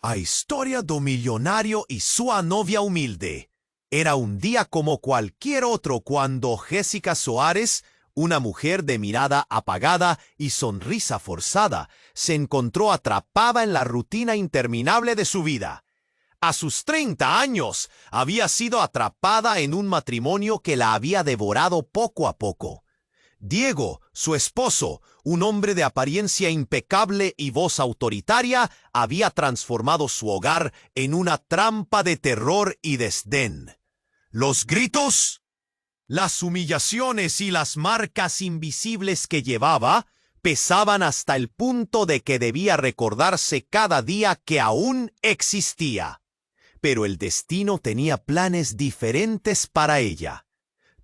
A historia do millonario y su novia humilde. Era un día como cualquier otro cuando Jessica Soares, una mujer de mirada apagada y sonrisa forzada, se encontró atrapada en la rutina interminable de su vida. A sus 30 años, había sido atrapada en un matrimonio que la había devorado poco a poco. Diego, su esposo, un hombre de apariencia impecable y voz autoritaria, había transformado su hogar en una trampa de terror y desdén. Los gritos, las humillaciones y las marcas invisibles que llevaba pesaban hasta el punto de que debía recordarse cada día que aún existía. Pero el destino tenía planes diferentes para ella.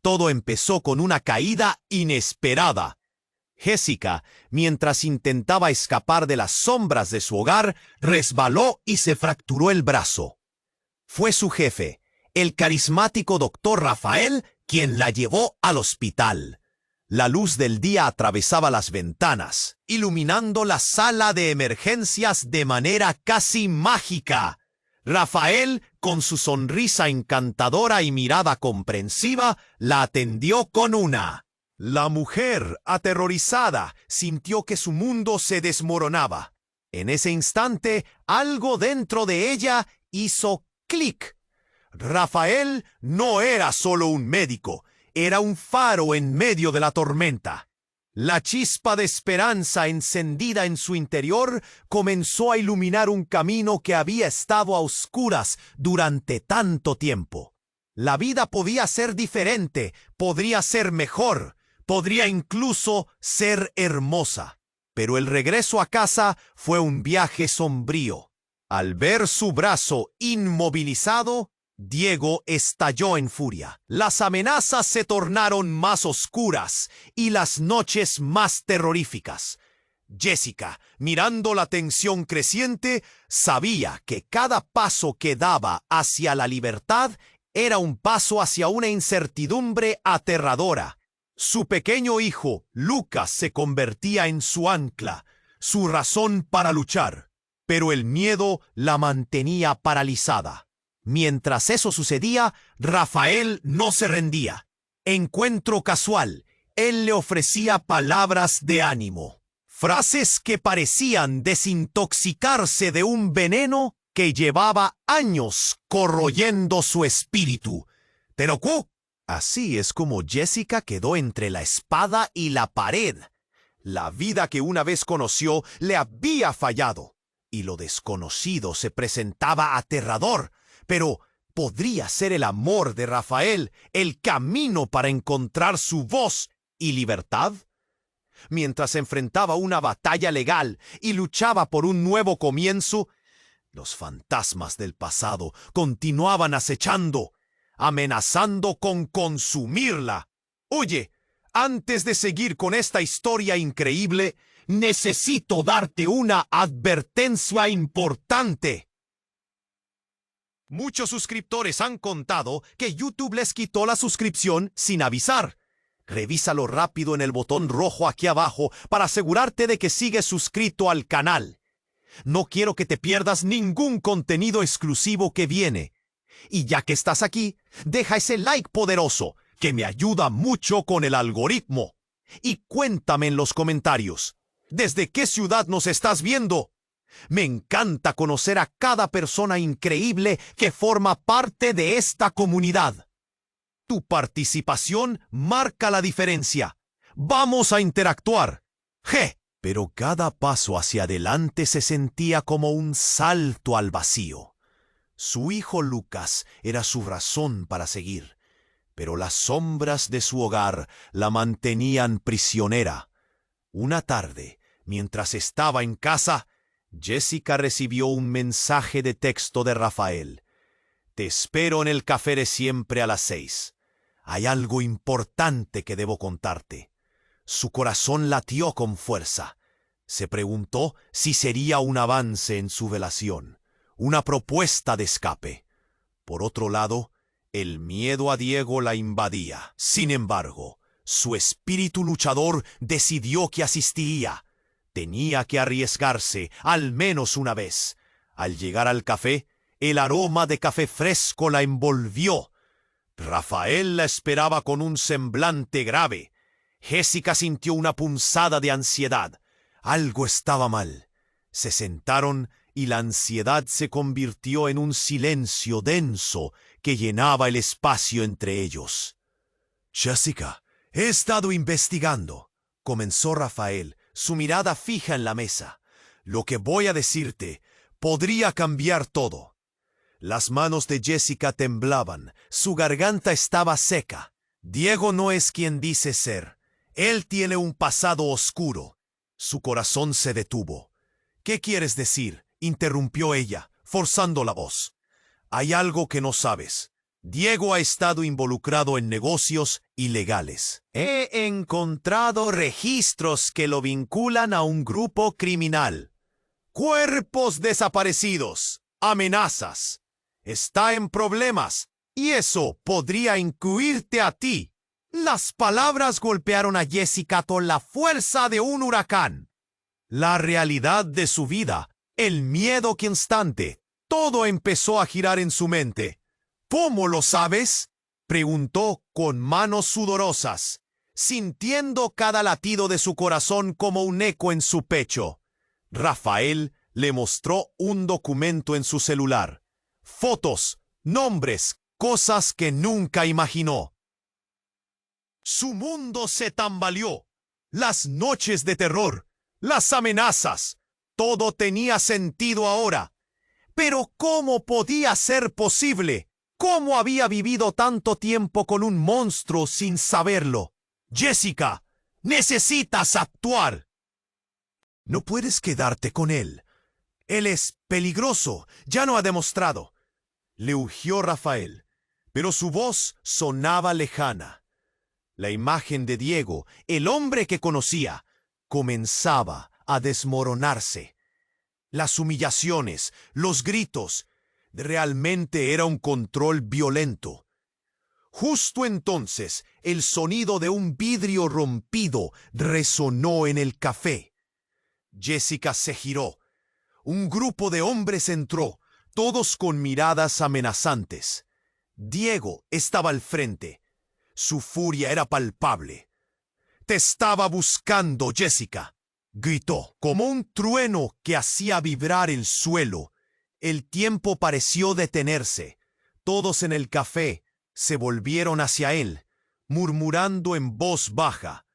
Todo empezó con una caída inesperada. Jessica, mientras intentaba escapar de las sombras de su hogar, resbaló y se fracturó el brazo. Fue su jefe, el carismático doctor Rafael, quien la llevó al hospital. La luz del día atravesaba las ventanas, iluminando la sala de emergencias de manera casi mágica. Rafael, con su sonrisa encantadora y mirada comprensiva, la atendió con una. La mujer, aterrorizada, sintió que su mundo se desmoronaba. En ese instante, algo dentro de ella hizo clic. Rafael no era solo un médico, era un faro en medio de la tormenta. La chispa de esperanza encendida en su interior comenzó a iluminar un camino que había estado a oscuras durante tanto tiempo. La vida podía ser diferente, podría ser mejor, podría incluso ser hermosa. Pero el regreso a casa fue un viaje sombrío. Al ver su brazo inmovilizado, Diego estalló en furia. Las amenazas se tornaron más oscuras y las noches más terroríficas. Jessica, mirando la tensión creciente, sabía que cada paso que daba hacia la libertad era un paso hacia una incertidumbre aterradora. Su pequeño hijo, Lucas, se convertía en su ancla, su razón para luchar, pero el miedo la mantenía paralizada. Mientras eso sucedía, Rafael no se rendía. Encuentro casual, él le ofrecía palabras de ánimo, frases que parecían desintoxicarse de un veneno que llevaba años corroyendo su espíritu. Pero así es como Jessica quedó entre la espada y la pared. La vida que una vez conoció le había fallado, y lo desconocido se presentaba aterrador. Pero podría ser el amor de Rafael el camino para encontrar su voz y libertad. Mientras enfrentaba una batalla legal y luchaba por un nuevo comienzo, los fantasmas del pasado continuaban acechando, amenazando con consumirla. Oye, antes de seguir con esta historia increíble, necesito darte una advertencia importante. Muchos suscriptores han contado que YouTube les quitó la suscripción sin avisar. Revísalo rápido en el botón rojo aquí abajo para asegurarte de que sigues suscrito al canal. No quiero que te pierdas ningún contenido exclusivo que viene. Y ya que estás aquí, deja ese like poderoso, que me ayuda mucho con el algoritmo. Y cuéntame en los comentarios, ¿desde qué ciudad nos estás viendo? Me encanta conocer a cada persona increíble que forma parte de esta comunidad. Tu participación marca la diferencia. Vamos a interactuar. Pero cada paso hacia adelante se sentía como un salto al vacío. Su hijo Lucas era su razón para seguir, pero las sombras de su hogar la mantenían prisionera. Una tarde, mientras estaba en casa, Jessica recibió un mensaje de texto de Rafael. Te espero en el café de siempre a las 6. Hay algo importante que debo contarte. Su corazón latió con fuerza. Se preguntó si sería un avance en su relación, una propuesta de escape. Por otro lado, el miedo a Diego la invadía. Sin embargo, su espíritu luchador decidió que asistiría. Tenía que arriesgarse al menos una vez. Al llegar al café, el aroma de café fresco la envolvió. Rafael la esperaba con un semblante grave. Jessica sintió una punzada de ansiedad. Algo estaba mal. Se sentaron y la ansiedad se convirtió en un silencio denso que llenaba el espacio entre ellos. «Jessica, he estado investigando», comenzó Rafael, su mirada fija en la mesa. «Lo que voy a decirte podría cambiar todo». Las manos de Jessica temblaban, su garganta estaba seca. Diego no es quien dice ser. Él tiene un pasado oscuro. Su corazón se detuvo. «¿Qué quieres decir?», interrumpió ella, forzando la voz. «Hay algo que no sabes. Diego ha estado involucrado en negocios ilegales. He encontrado registros que lo vinculan a un grupo criminal. Cuerpos desaparecidos, amenazas. Está en problemas, y eso podría incluirte a ti». Las palabras golpearon a Jessica con la fuerza de un huracán. La realidad de su vida, el miedo constante, todo empezó a girar en su mente. «¿Cómo lo sabes?», preguntó con manos sudorosas, sintiendo cada latido de su corazón como un eco en su pecho. Rafael le mostró un documento en su celular. Fotos, nombres, cosas que nunca imaginó. Su mundo se tambaleó. Las noches de terror, las amenazas, todo tenía sentido ahora. Pero ¿cómo podía ser posible? ¿Cómo había vivido tanto tiempo con un monstruo sin saberlo? «Jessica, necesitas actuar. No puedes quedarte con él. Él es peligroso, ya lo ha demostrado», le urgió Rafael, pero su voz sonaba lejana. La imagen de Diego, el hombre que conocía, comenzaba a desmoronarse. Las humillaciones, los gritos, realmente era un control violento. Justo entonces, el sonido de un vidrio rompido resonó en el café. Jessica se giró. Un grupo de hombres entró, todos con miradas amenazantes. Diego estaba al frente. Su furia era palpable. «Te estaba buscando, Jessica», gritó, como un trueno que hacía vibrar el suelo. El tiempo pareció detenerse. Todos en el café se volvieron hacia él, murmurando en voz baja.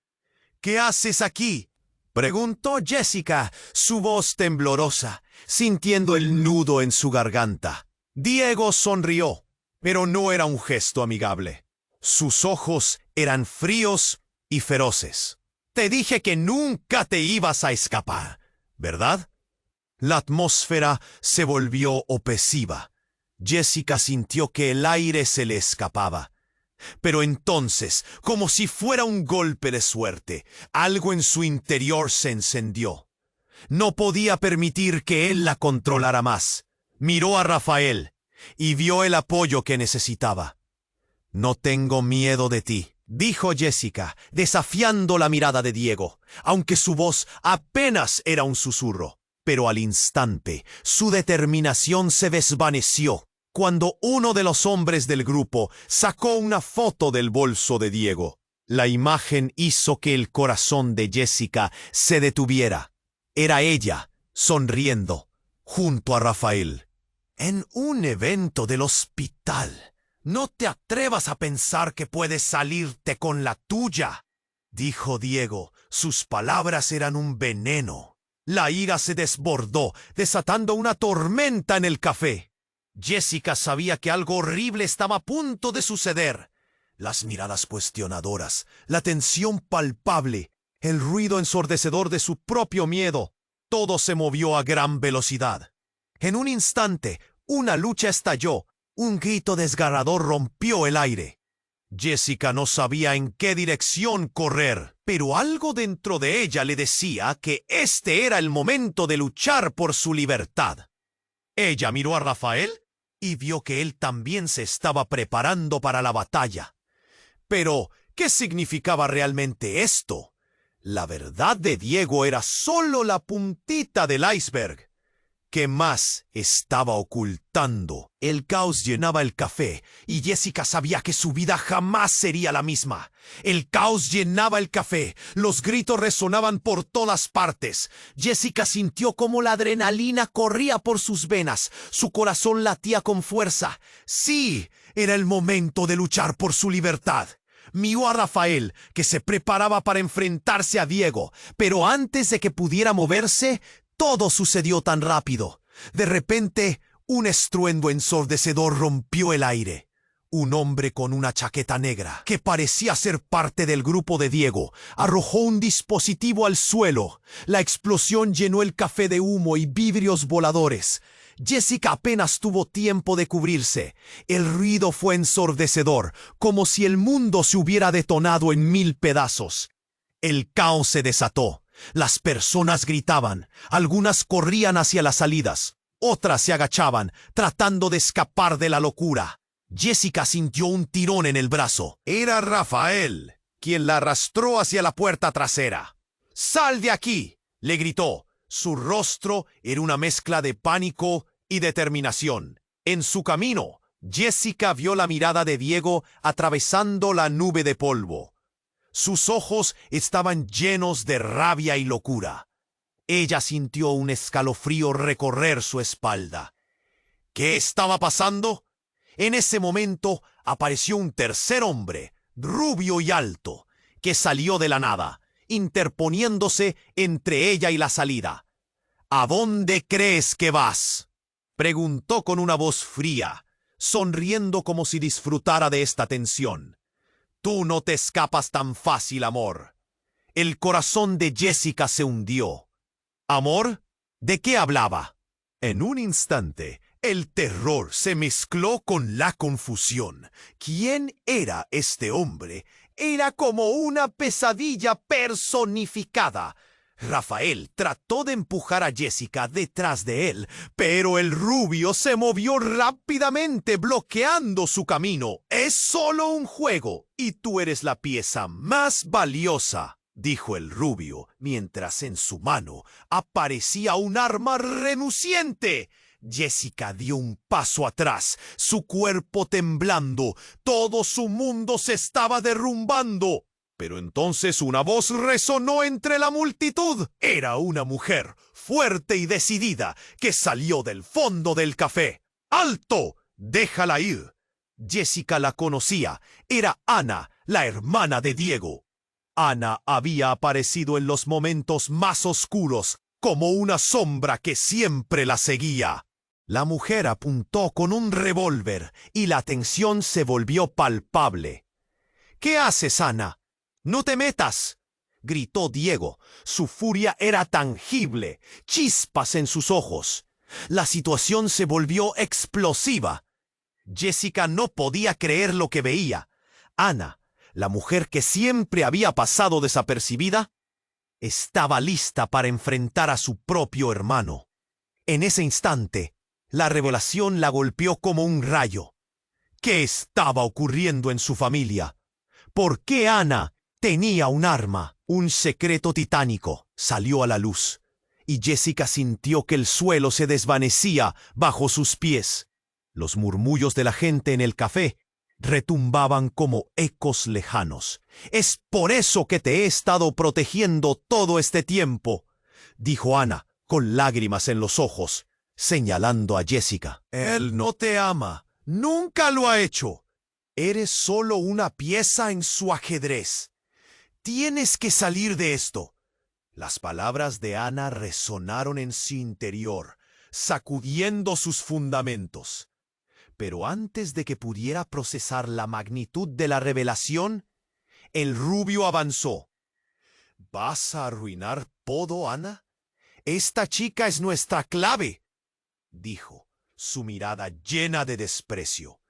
«¿Qué haces aquí?», preguntó Jessica, su voz temblorosa, sintiendo el nudo en su garganta. Diego sonrió, pero no era un gesto amigable. Sus ojos eran fríos y feroces. «Te dije que nunca te ibas a escapar, ¿verdad?». La atmósfera se volvió opresiva. Jessica sintió que el aire se le escapaba. Pero entonces, como si fuera un golpe de suerte, algo en su interior se encendió. No podía permitir que él la controlara más. Miró a Rafael y vio el apoyo que necesitaba. «No tengo miedo de ti», dijo Jessica, desafiando la mirada de Diego, aunque su voz apenas era un susurro. Pero al instante, su determinación se desvaneció cuando uno de los hombres del grupo sacó una foto del bolso de Diego. La imagen hizo que el corazón de Jessica se detuviera. Era ella, sonriendo, junto a Rafael. «En un evento del hospital. No te atrevas a pensar que puedes salirte con la tuya», dijo Diego. Sus palabras eran un veneno. La ira se desbordó, desatando una tormenta en el café. Jessica sabía que algo horrible estaba a punto de suceder. Las miradas cuestionadoras, la tensión palpable, el ruido ensordecedor de su propio miedo. Todo se movió a gran velocidad. En un instante, una lucha estalló. Un grito desgarrador rompió el aire. Jessica no sabía en qué dirección correr, pero algo dentro de ella le decía que este era el momento de luchar por su libertad. Ella miró a Rafael y vio que él también se estaba preparando para la batalla. Pero, ¿qué significaba realmente esto? La verdad de Diego era solo la puntita del iceberg. ¿Qué más estaba ocultando? El caos llenaba el café y Jessica sabía que su vida jamás sería la misma. El caos llenaba el café, los gritos resonaban por todas partes. Jessica sintió como la adrenalina corría por sus venas, su corazón latía con fuerza. Sí, era el momento de luchar por su libertad. Miró a Rafael, que se preparaba para enfrentarse a Diego, pero antes de que pudiera moverse, todo sucedió tan rápido. De repente, un estruendo ensordecedor rompió el aire. Un hombre con una chaqueta negra, que parecía ser parte del grupo de Diego, arrojó un dispositivo al suelo. La explosión llenó el café de humo y vidrios voladores. Jessica apenas tuvo tiempo de cubrirse. El ruido fue ensordecedor, como si el mundo se hubiera detonado en 1000 pedazos. El caos se desató. Las personas gritaban, algunas corrían hacia las salidas, otras se agachaban, tratando de escapar de la locura. Jessica sintió un tirón en el brazo. Era Rafael, quien la arrastró hacia la puerta trasera. ¡Sal de aquí!, le gritó. Su rostro era una mezcla de pánico y determinación. En su camino, Jessica vio la mirada de Diego atravesando la nube de polvo. Sus ojos estaban llenos de rabia y locura. Ella sintió un escalofrío recorrer su espalda. ¿Qué estaba pasando? En ese momento apareció un tercer hombre, rubio y alto, que salió de la nada, interponiéndose entre ella y la salida. ¿A dónde crees que vas?, preguntó con una voz fría, sonriendo como si disfrutara de esta tensión. Tú no te escapas tan fácil, amor. El corazón de Jessica se hundió. ¿Amor? ¿De qué hablaba? En un instante, el terror se mezcló con la confusión. ¿Quién era este hombre? Era como una pesadilla personificada. Rafael trató de empujar a Jessica detrás de él, pero el rubio se movió rápidamente, bloqueando su camino. «Es solo un juego, y tú eres la pieza más valiosa», dijo el rubio, mientras en su mano aparecía un arma reluciente. Jessica dio un paso atrás, su cuerpo temblando. Todo su mundo se estaba derrumbando. Pero entonces una voz resonó entre la multitud. Era una mujer, fuerte y decidida, que salió del fondo del café. ¡Alto! ¡Déjala ir! Jessica la conocía. Era Ana, la hermana de Diego. Ana había aparecido en los momentos más oscuros, como una sombra que siempre la seguía. La mujer apuntó con un revólver y la tensión se volvió palpable. ¿Qué haces, Ana? ¡No te metas!, gritó Diego. Su furia era tangible, chispas en sus ojos. La situación se volvió explosiva. Jessica no podía creer lo que veía. Ana, la mujer que siempre había pasado desapercibida, estaba lista para enfrentar a su propio hermano. En ese instante, la revelación la golpeó como un rayo. ¿Qué estaba ocurriendo en su familia? ¿Por qué Ana tenía un arma? Un secreto titánico salió a la luz, y Jessica sintió que el suelo se desvanecía bajo sus pies. Los murmullos de la gente en el café retumbaban como ecos lejanos. «Es por eso que te he estado protegiendo todo este tiempo», dijo Ana, con lágrimas en los ojos, señalando a Jessica. «Él no te ama. Nunca lo ha hecho. Eres solo una pieza en su ajedrez. Tienes que salir de esto». Las palabras de Ana resonaron en su interior, sacudiendo sus fundamentos. Pero antes de que pudiera procesar la magnitud de la revelación, el rubio avanzó. «¿Vas a arruinar todo, Ana? Esta chica es nuestra clave», dijo, su mirada llena de desprecio.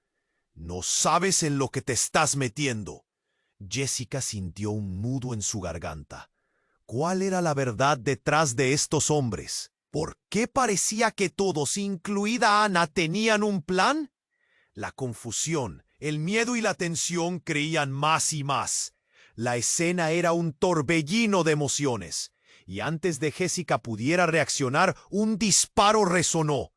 «No sabes en lo que te estás metiendo». Jessica sintió un nudo en su garganta. ¿Cuál era la verdad detrás de estos hombres? ¿Por qué parecía que todos, incluida Ana, tenían un plan? La confusión, el miedo y la tensión creían más y más. La escena era un torbellino de emociones, y antes de Jessica pudiera reaccionar, un disparo resonó.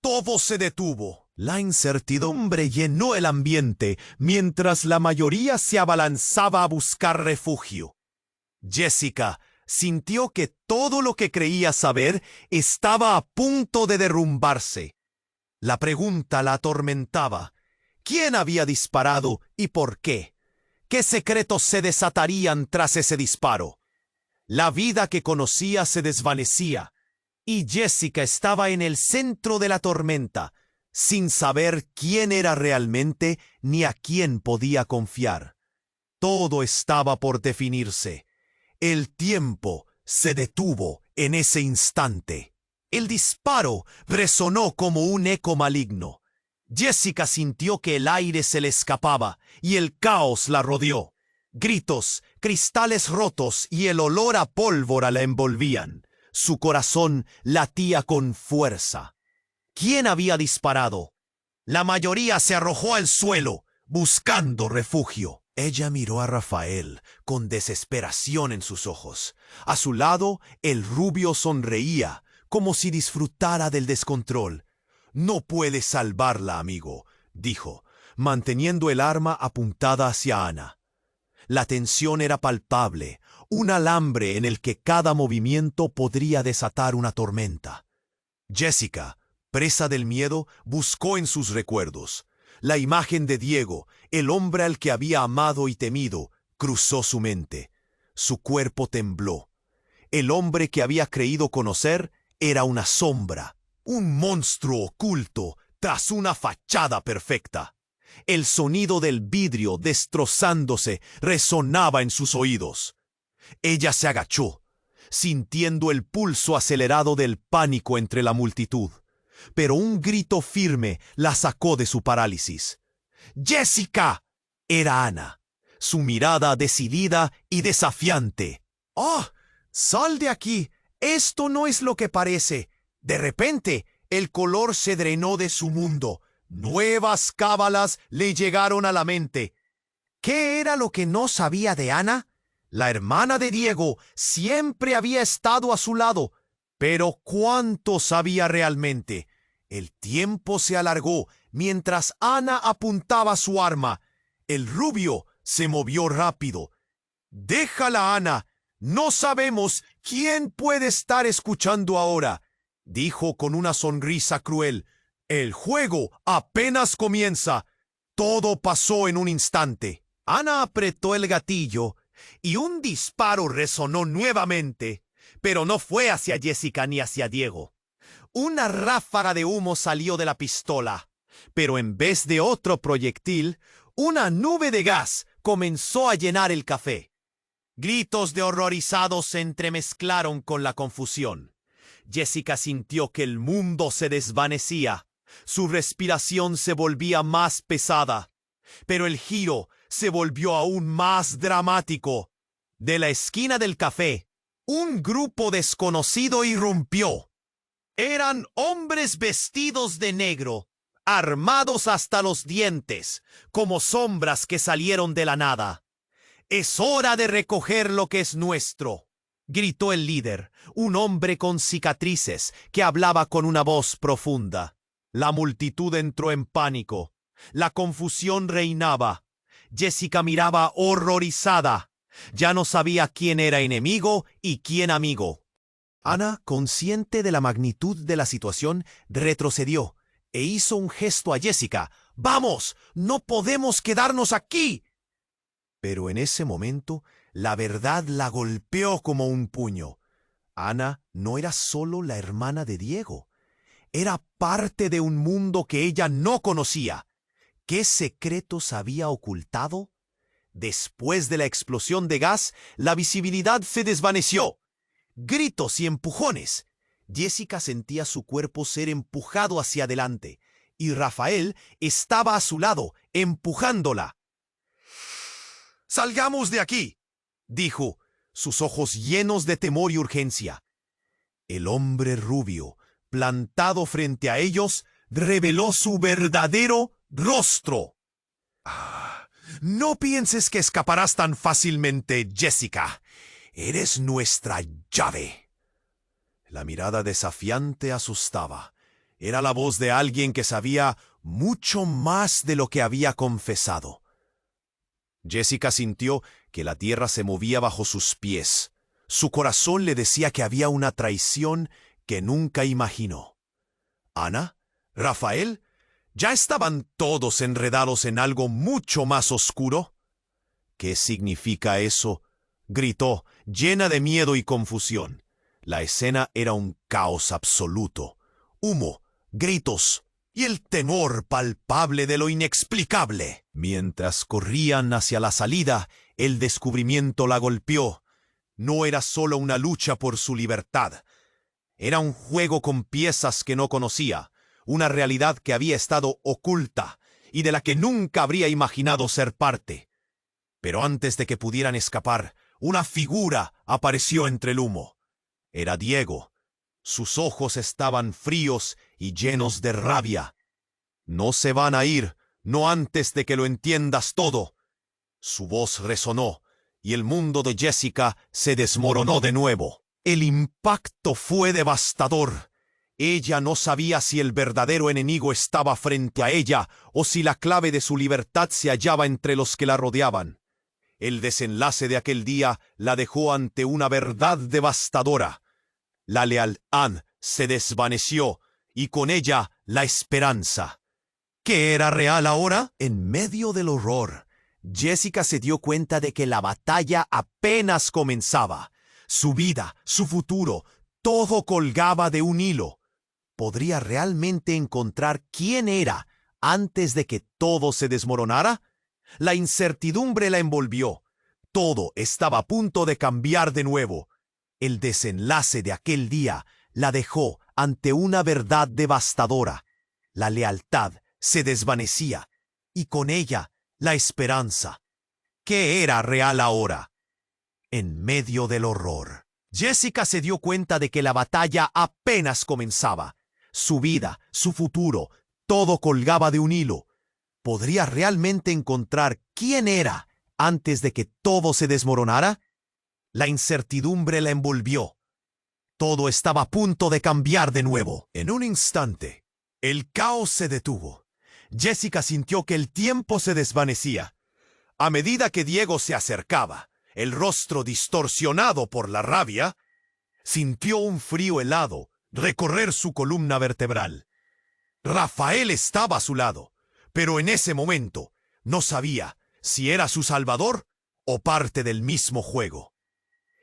Todo se detuvo. La incertidumbre llenó el ambiente, mientras la mayoría se abalanzaba a buscar refugio. Jessica sintió que todo lo que creía saber estaba a punto de derrumbarse. La pregunta la atormentaba. ¿Quién había disparado y por qué? ¿Qué secretos se desatarían tras ese disparo? La vida que conocía se desvanecía, y Jessica estaba en el centro de la tormenta, sin saber quién era realmente ni a quién podía confiar. Todo estaba por definirse. El tiempo se detuvo en ese instante. El disparo resonó como un eco maligno. Jessica sintió que el aire se le escapaba y el caos la rodeó. Gritos, cristales rotos y el olor a pólvora la envolvían. Su corazón latía con fuerza. ¿Quién había disparado? La mayoría se arrojó al suelo, buscando refugio. Ella miró a Rafael con desesperación en sus ojos. A su lado, el rubio sonreía, como si disfrutara del descontrol. «No puedes salvarla, amigo», dijo, manteniendo el arma apuntada hacia Ana. La tensión era palpable, un alambre en el que cada movimiento podría desatar una tormenta. Jessica, presa del miedo, buscó en sus recuerdos. La imagen de Diego, el hombre al que había amado y temido, cruzó su mente. Su cuerpo tembló. El hombre que había creído conocer era una sombra, un monstruo oculto tras una fachada perfecta. El sonido del vidrio destrozándose resonaba en sus oídos. Ella se agachó, sintiendo el pulso acelerado del pánico entre la multitud. Pero un grito firme la sacó de su parálisis. ¡Jessica! Era Ana, su mirada decidida y desafiante. ¡Oh! ¡Sal de aquí! Esto no es lo que parece. De repente, el color se drenó de su mundo. Nuevas cábalas le llegaron a la mente. ¿Qué era lo que no sabía de Ana? La hermana de Diego siempre había estado a su lado. Pero ¿cuánto sabía realmente? El tiempo se alargó mientras Ana apuntaba su arma. El rubio se movió rápido. «Déjala, Ana. No sabemos quién puede estar escuchando ahora», dijo con una sonrisa cruel. «El juego apenas comienza». Todo pasó en un instante. Ana apretó el gatillo y un disparo resonó nuevamente, pero no fue hacia Jessica ni hacia Diego. Una ráfaga de humo salió de la pistola, pero en vez de otro proyectil, una nube de gas comenzó a llenar el café. Gritos de horrorizados se entremezclaron con la confusión. Jessica sintió que el mundo se desvanecía. Su respiración se volvía más pesada, pero el giro se volvió aún más dramático. De la esquina del café, un grupo desconocido irrumpió. Eran hombres vestidos de negro, armados hasta los dientes, como sombras que salieron de la nada. «Es hora de recoger lo que es nuestro», gritó el líder, un hombre con cicatrices que hablaba con una voz profunda. La multitud entró en pánico. La confusión reinaba. Jessica miraba horrorizada. Ya no sabía quién era enemigo y quién amigo. Ana, consciente de la magnitud de la situación, retrocedió e hizo un gesto a Jessica. «¡Vamos! ¡No podemos quedarnos aquí!» Pero en ese momento, la verdad la golpeó como un puño. Ana no era solo la hermana de Diego. Era parte de un mundo que ella no conocía. ¿Qué secretos había ocultado? Después de la explosión de gas, la visibilidad se desvaneció. Gritos y empujones. Jessica sentía su cuerpo ser empujado hacia adelante, y Rafael estaba a su lado, empujándola. «Salgamos de aquí», dijo, sus ojos llenos de temor y urgencia. El hombre rubio, plantado frente a ellos, reveló su verdadero rostro. «No pienses que escaparás tan fácilmente, Jessica. «Eres nuestra llave». La mirada desafiante asustaba. Era la voz de alguien que sabía mucho más de lo que había confesado. Jessica sintió que la tierra se movía bajo sus pies. Su corazón le decía que había una traición que nunca imaginó. ¿Ana? ¿Rafael? ¿Ya estaban todos enredados en algo mucho más oscuro? ¿Qué significa eso?, gritó, llena de miedo y confusión. La escena era un caos absoluto. Humo, gritos y el temor palpable de lo inexplicable. Mientras corrían hacia la salida, el descubrimiento la golpeó. No era solo una lucha por su libertad. Era un juego con piezas que no conocía, una realidad que había estado oculta y de la que nunca habría imaginado ser parte. Pero antes de que pudieran escapar, una figura apareció entre el humo. Era Diego. Sus ojos estaban fríos y llenos de rabia. «No se van a ir, no antes de que lo entiendas todo». Su voz resonó, y el mundo de Jessica se desmoronó de nuevo. El impacto fue devastador. Ella no sabía si el verdadero enemigo estaba frente a ella o si la clave de su libertad se hallaba entre los que la rodeaban. El desenlace de aquel día la dejó ante una verdad devastadora. La lealtad se desvaneció y con ella la esperanza. ¿Qué era real ahora? En medio del horror, Jessica se dio cuenta de que la batalla apenas comenzaba. Su vida, su futuro, todo colgaba de un hilo. ¿Podría realmente encontrar quién era antes de que todo se desmoronara? La incertidumbre la envolvió. Todo estaba a punto de cambiar de nuevo. El desenlace de aquel día la dejó ante una verdad devastadora. La lealtad se desvanecía y con ella la esperanza. ¿Qué era real ahora? En medio del horror, Jessica se dio cuenta de que la batalla apenas comenzaba. Su vida, su futuro, todo colgaba de un hilo. ¿Podría realmente encontrar quién era antes de que todo se desmoronara? La incertidumbre la envolvió. Todo estaba a punto de cambiar de nuevo. En un instante, el caos se detuvo. Jessica sintió que el tiempo se desvanecía. A medida que Diego se acercaba, el rostro distorsionado por la rabia, sintió un frío helado recorrer su columna vertebral. Rafael estaba a su lado, pero en ese momento no sabía si era su salvador o parte del mismo juego.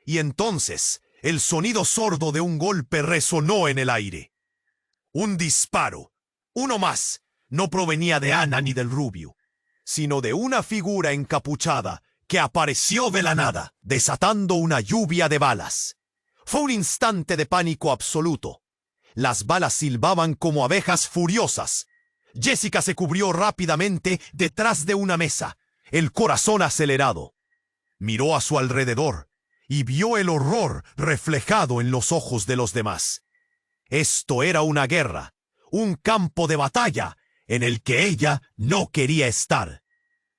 Y entonces el sonido sordo de un golpe resonó en el aire. Un disparo, uno más, no provenía de Ana ni del rubio, sino de una figura encapuchada que apareció de la nada, desatando una lluvia de balas. Fue un instante de pánico absoluto. Las balas silbaban como abejas furiosas. Jessica se cubrió rápidamente detrás de una mesa, el corazón acelerado. Miró a su alrededor y vio el horror reflejado en los ojos de los demás. Esto era una guerra, un campo de batalla en el que ella no quería estar.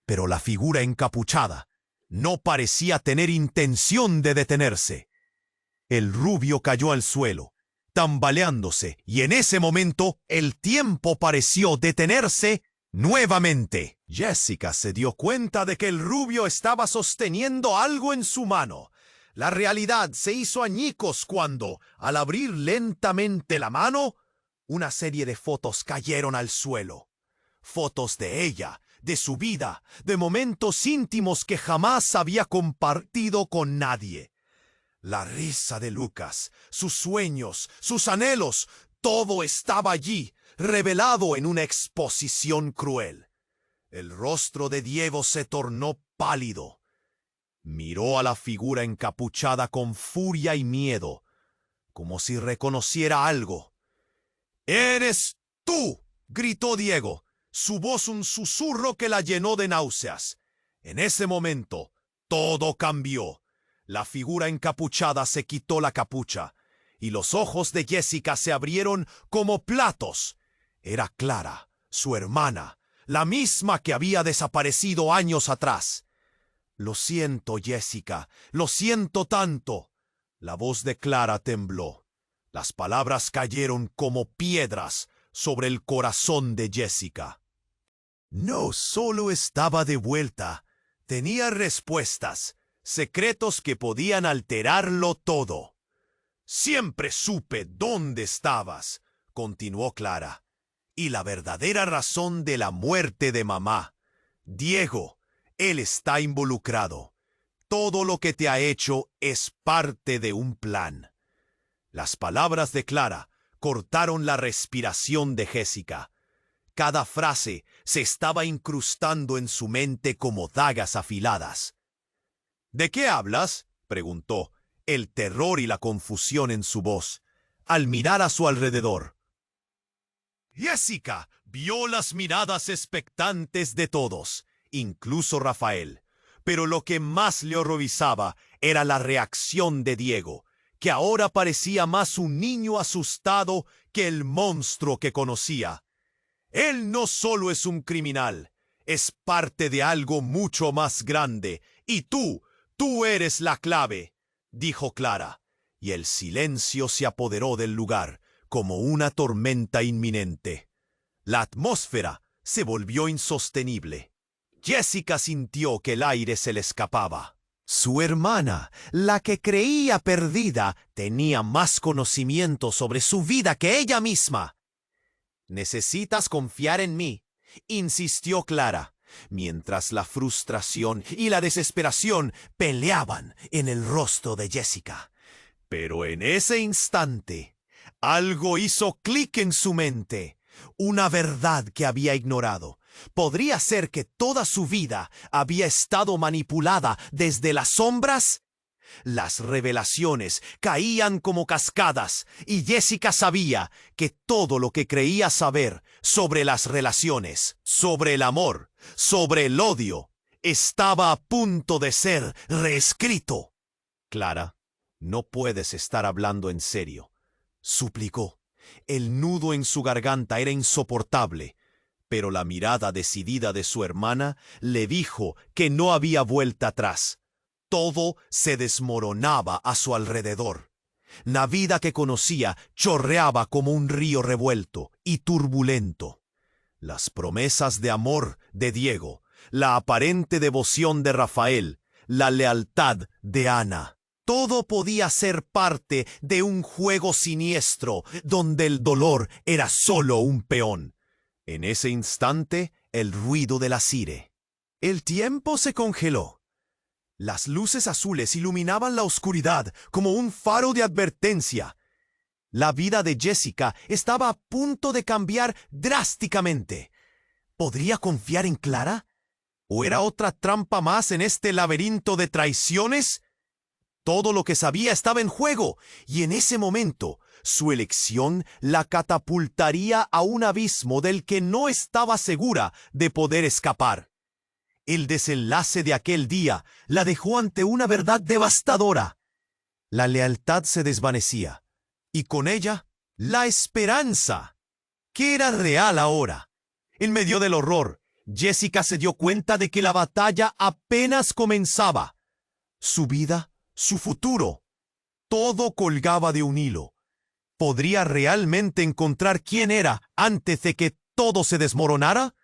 Pero la figura encapuchada no parecía tener intención de detenerse. El rubio cayó al suelo, tambaleándose, y en ese momento el tiempo pareció detenerse nuevamente. Jessica se dio cuenta de que el rubio estaba sosteniendo algo en su mano. La realidad se hizo añicos cuando, al abrir lentamente la mano, una serie de fotos cayeron al suelo. Fotos de ella, de su vida, de momentos íntimos que jamás había compartido con nadie. La risa de Lucas, sus sueños, sus anhelos, todo estaba allí, revelado en una exposición cruel. El rostro de Diego se tornó pálido. Miró a la figura encapuchada con furia y miedo, como si reconociera algo. «¡Eres tú!», gritó Diego, su voz un susurro que la llenó de náuseas. En ese momento, todo cambió. La figura encapuchada se quitó la capucha, y los ojos de Jessica se abrieron como platos. Era Clara, su hermana, la misma que había desaparecido años atrás. Lo siento, Jessica, lo siento tanto. La voz de Clara tembló. Las palabras cayeron como piedras sobre el corazón de Jessica. No solo estaba de vuelta, tenía respuestas, secretos que podían alterarlo todo. Siempre supe dónde estabas, continuó Clara, y la verdadera razón de la muerte de mamá. Diego, él está involucrado. Todo lo que te ha hecho es parte de un plan. Las palabras de Clara cortaron la respiración de Jessica. Cada frase se estaba incrustando en su mente como dagas afiladas. ¿De qué hablas?, preguntó, el terror y la confusión en su voz, al mirar a su alrededor. Jessica vio las miradas expectantes de todos, incluso Rafael, pero lo que más le horrorizaba era la reacción de Diego, que ahora parecía más un niño asustado que el monstruo que conocía. Él no solo es un criminal, es parte de algo mucho más grande, y tú eres la clave, dijo Clara, y el silencio se apoderó del lugar como una tormenta inminente. La atmósfera se volvió insostenible. Jessica sintió que el aire se le escapaba. Su hermana, la que creía perdida, tenía más conocimiento sobre su vida que ella misma. «Necesitas confiar en mí», insistió Clara, mientras la frustración y la desesperación peleaban en el rostro de Jessica. Pero en ese instante, algo hizo clic en su mente. Una verdad que había ignorado. ¿Podría ser que toda su vida había estado manipulada desde las sombras? Las revelaciones caían como cascadas, y Jessica sabía que todo lo que creía saber sobre las relaciones, sobre el amor, sobre el odio, estaba a punto de ser reescrito. «Clara, no puedes estar hablando en serio», suplicó. El nudo en su garganta era insoportable, pero la mirada decidida de su hermana le dijo que no había vuelta atrás. Todo se desmoronaba a su alrededor. La vida que conocía chorreaba como un río revuelto y turbulento. Las promesas de amor de Diego, la aparente devoción de Rafael, la lealtad de Ana. Todo podía ser parte de un juego siniestro donde el dolor era solo un peón. En ese instante, el ruido de la sire. El tiempo se congeló. Las luces azules iluminaban la oscuridad como un faro de advertencia. La vida de Jessica estaba a punto de cambiar drásticamente. ¿Podría confiar en Clara? ¿O era otra trampa más en este laberinto de traiciones? Todo lo que sabía estaba en juego, y en ese momento su elección la catapultaría a un abismo del que no estaba segura de poder escapar. El desenlace de aquel día la dejó ante una verdad devastadora. La lealtad se desvanecía, y con ella, la esperanza, que era real ahora. En medio del horror, Jessica se dio cuenta de que la batalla apenas comenzaba. Su vida, su futuro, todo colgaba de un hilo. ¿Podría realmente encontrar quién era antes de que todo se desmoronara?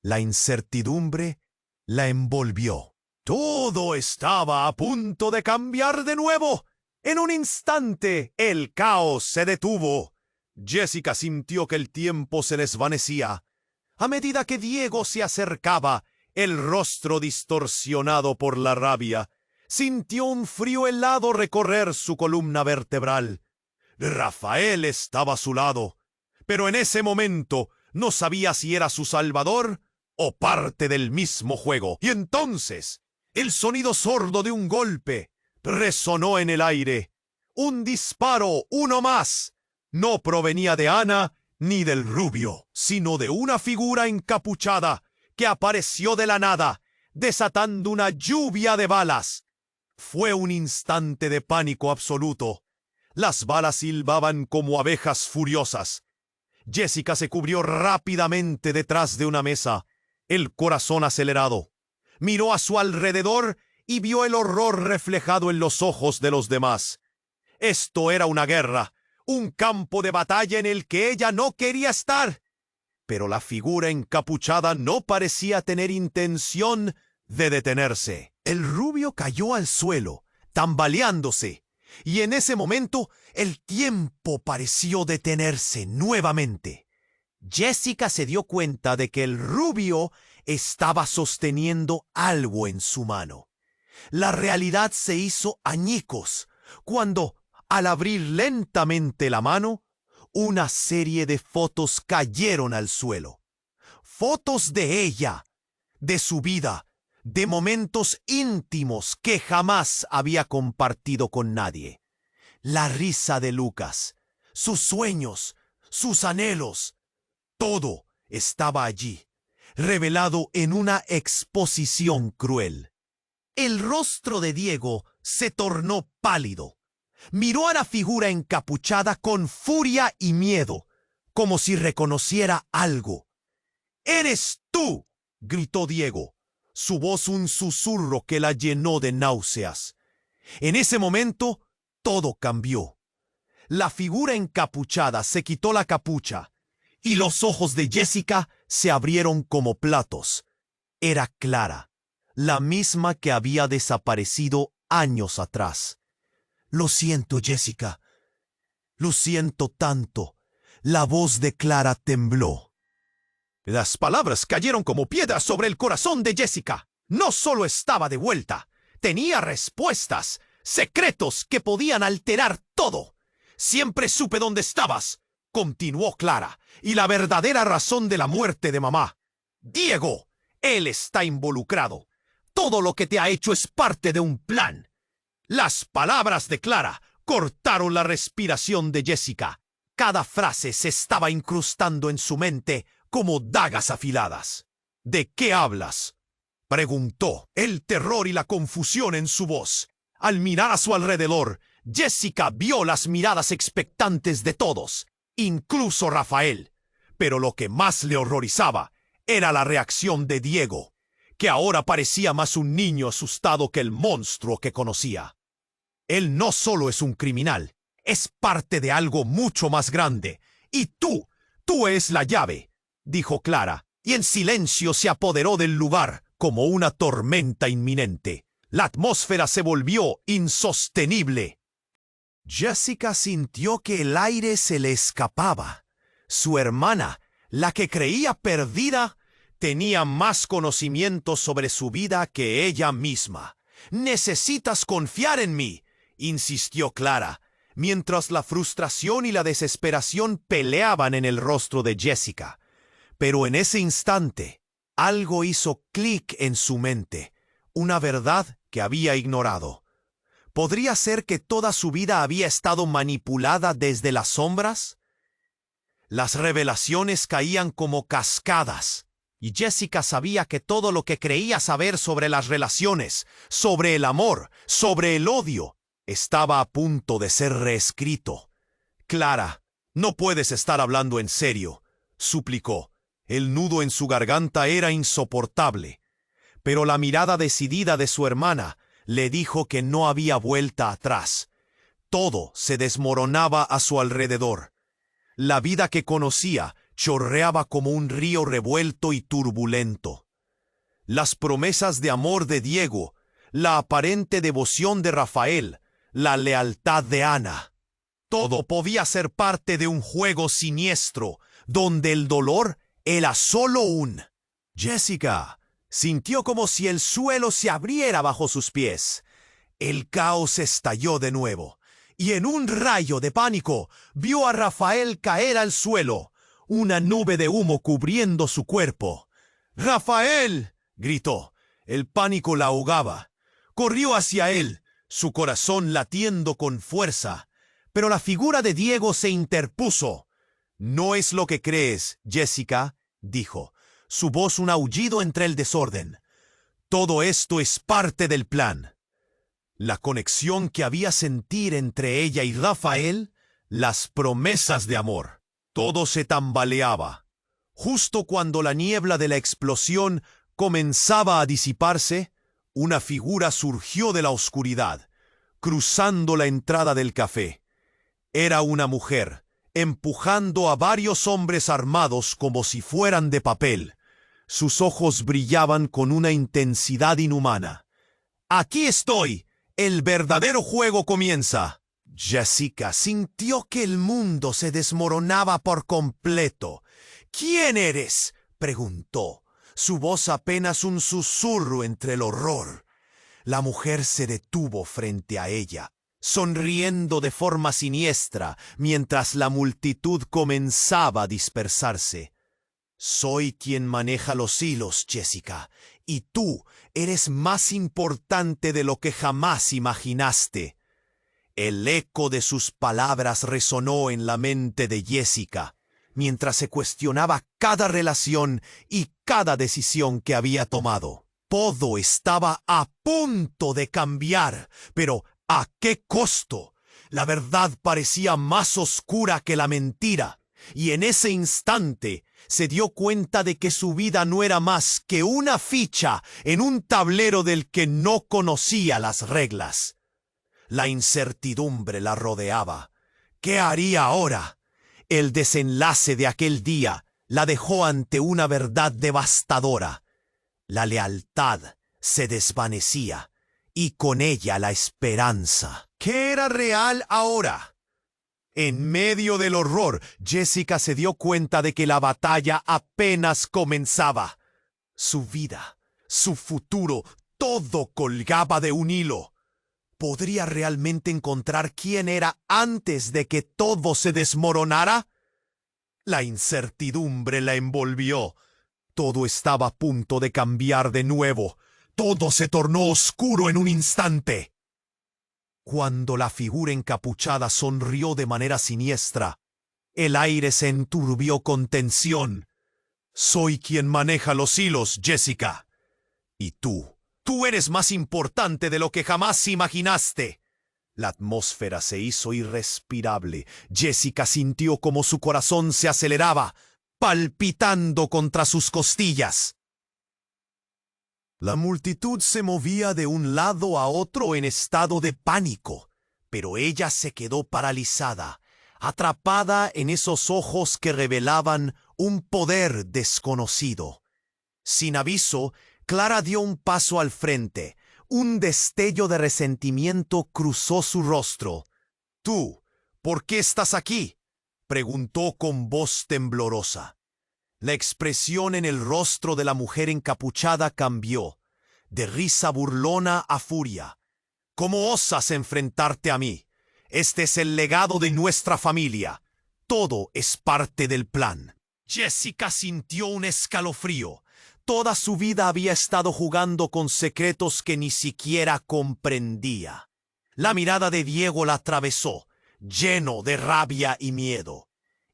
La incertidumbre la envolvió. Todo estaba a punto de cambiar de nuevo. En un instante, el caos se detuvo. Jessica sintió que el tiempo se desvanecía. A medida que Diego se acercaba, el rostro distorsionado por la rabia, sintió un frío helado recorrer su columna vertebral. Rafael estaba a su lado, pero en ese momento no sabía si era su salvador o parte del mismo juego. Y entonces, el sonido sordo de un golpe resonó en el aire. Un disparo, uno más. No provenía de Ana ni del rubio, sino de una figura encapuchada que apareció de la nada, desatando una lluvia de balas. Fue un instante de pánico absoluto. Las balas silbaban como abejas furiosas. Jessica se cubrió rápidamente detrás de una mesa, el corazón acelerado. Miró a su alrededor y vio el horror reflejado en los ojos de los demás. Esto era una guerra, un campo de batalla en el que ella no quería estar. Pero la figura encapuchada no parecía tener intención de detenerse. El rubio cayó al suelo, tambaleándose, y en ese momento el tiempo pareció detenerse nuevamente. Jessica se dio cuenta de que el rubio estaba sosteniendo algo en su mano. La realidad se hizo añicos cuando, al abrir lentamente la mano, una serie de fotos cayeron al suelo. Fotos de ella, de su vida, de momentos íntimos que jamás había compartido con nadie. La risa de Lucas, sus sueños, sus anhelos, todo estaba allí, revelado en una exposición cruel. El rostro de Diego se tornó pálido. Miró a la figura encapuchada con furia y miedo, como si reconociera algo. «¡Eres tú!», gritó Diego, su voz un susurro que la llenó de náuseas. En ese momento, todo cambió. La figura encapuchada se quitó la capucha, y los ojos de Jessica se abrieron como platos. Era Clara, la misma que había desaparecido años atrás. «Lo siento, Jessica. Lo siento tanto». La voz de Clara tembló. Las palabras cayeron como piedras sobre el corazón de Jessica. No solo estaba de vuelta, tenía respuestas, secretos que podían alterar todo. «Siempre supe dónde estabas», continuó Clara, «y la verdadera razón de la muerte de mamá. Diego, él está involucrado. Todo lo que te ha hecho es parte de un plan». Las palabras de Clara cortaron la respiración de Jessica. Cada frase se estaba incrustando en su mente como dagas afiladas. «¿De qué hablas?», preguntó, el terror y la confusión en su voz. Al mirar a su alrededor, Jessica vio las miradas expectantes de todos, incluso Rafael. Pero lo que más le horrorizaba era la reacción de Diego, que ahora parecía más un niño asustado que el monstruo que conocía. Él no solo es un criminal, es parte de algo mucho más grande. Y tú es la llave, dijo Clara, y en silencio se apoderó del lugar como una tormenta inminente. La atmósfera se volvió insostenible. Jessica sintió que el aire se le escapaba. Su hermana, la que creía perdida, tenía más conocimiento sobre su vida que ella misma. «Necesitas confiar en mí», insistió Clara, mientras la frustración y la desesperación peleaban en el rostro de Jessica. Pero en ese instante, algo hizo clic en su mente, una verdad que había ignorado. ¿Podría ser que toda su vida había estado manipulada desde las sombras? Las revelaciones caían como cascadas, y Jessica sabía que todo lo que creía saber sobre las relaciones, sobre el amor, sobre el odio, estaba a punto de ser reescrito. «Clara, no puedes estar hablando en serio», suplicó. El nudo en su garganta era insoportable, pero la mirada decidida de su hermana le dijo que no había vuelta atrás. Todo se desmoronaba a su alrededor. La vida que conocía chorreaba como un río revuelto y turbulento. Las promesas de amor de Diego, la aparente devoción de Rafael, la lealtad de Ana. Todo podía ser parte de un juego siniestro, donde el dolor era solo un... Jessica sintió como si el suelo se abriera bajo sus pies. El caos estalló de nuevo, y en un rayo de pánico vio a Rafael caer al suelo, una nube de humo cubriendo su cuerpo. «¡Rafael!», gritó. El pánico la ahogaba. Corrió hacia él, su corazón latiendo con fuerza, pero la figura de Diego se interpuso. «No es lo que crees, Jessica», dijo, su voz un aullido entre el desorden. «Todo esto es parte del plan». La conexión que había sentido entre ella y Rafael, las promesas de amor. Todo se tambaleaba. Justo cuando la niebla de la explosión comenzaba a disiparse, una figura surgió de la oscuridad, cruzando la entrada del café. Era una mujer, empujando a varios hombres armados como si fueran de papel. Sus ojos brillaban con una intensidad inhumana. «Aquí estoy. El verdadero juego comienza». Jessica sintió que el mundo se desmoronaba por completo. «¿Quién eres?», preguntó, su voz apenas un susurro entre el horror. La mujer se detuvo frente a ella, sonriendo de forma siniestra, mientras la multitud comenzaba a dispersarse. «Soy quien maneja los hilos, Jessica, y tú eres más importante de lo que jamás imaginaste». El eco de sus palabras resonó en la mente de Jessica, mientras se cuestionaba cada relación y cada decisión que había tomado. Todo estaba a punto de cambiar, pero ¿a qué costo? La verdad parecía más oscura que la mentira, y en ese instante se dio cuenta de que su vida no era más que una ficha en un tablero del que no conocía las reglas. La incertidumbre la rodeaba. ¿Qué haría ahora? El desenlace de aquel día la dejó ante una verdad devastadora. La lealtad se desvanecía, y con ella la esperanza. ¿Qué era real ahora? En medio del horror, Jessica se dio cuenta de que la batalla apenas comenzaba. Su vida, su futuro, todo colgaba de un hilo. ¿Podría realmente encontrar quién era antes de que todo se desmoronara? La incertidumbre la envolvió. Todo estaba a punto de cambiar de nuevo. Todo se tornó oscuro en un instante. Cuando la figura encapuchada sonrió de manera siniestra, el aire se enturbió con tensión. «Soy quien maneja los hilos, Jessica. Y tú eres más importante de lo que jamás imaginaste». La atmósfera se hizo irrespirable. Jessica sintió como su corazón se aceleraba, palpitando contra sus costillas. La multitud se movía de un lado a otro en estado de pánico, pero ella se quedó paralizada, atrapada en esos ojos que revelaban un poder desconocido. Sin aviso, Clara dio un paso al frente. Un destello de resentimiento cruzó su rostro. «¿Tú, por qué estás aquí?», preguntó con voz temblorosa. La expresión en el rostro de la mujer encapuchada cambió, de risa burlona a furia. «¿Cómo osas enfrentarte a mí? Este es el legado de nuestra familia. Todo es parte del plan». Jessica sintió un escalofrío. Toda su vida había estado jugando con secretos que ni siquiera comprendía. La mirada de Diego la atravesó, lleno de rabia y miedo.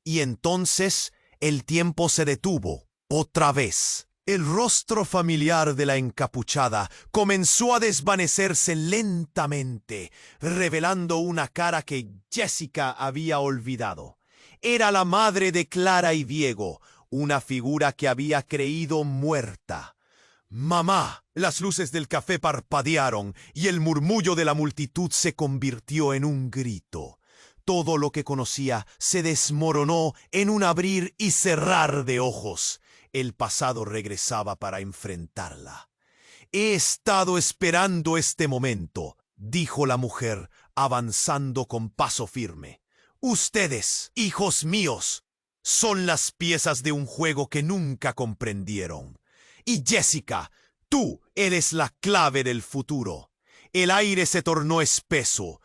Y entonces el tiempo se detuvo, otra vez. El rostro familiar de la encapuchada comenzó a desvanecerse lentamente, revelando una cara que Jessica había olvidado. Era la madre de Clara y Diego, una figura que había creído muerta. «¡Mamá!». Las luces del café parpadearon y el murmullo de la multitud se convirtió en un grito. Todo lo que conocía se desmoronó en un abrir y cerrar de ojos. El pasado regresaba para enfrentarla. «He estado esperando este momento», dijo la mujer, avanzando con paso firme. «Ustedes, hijos míos, son las piezas de un juego que nunca comprendieron. Y Jessica, tú eres la clave del futuro». El aire se tornó espeso.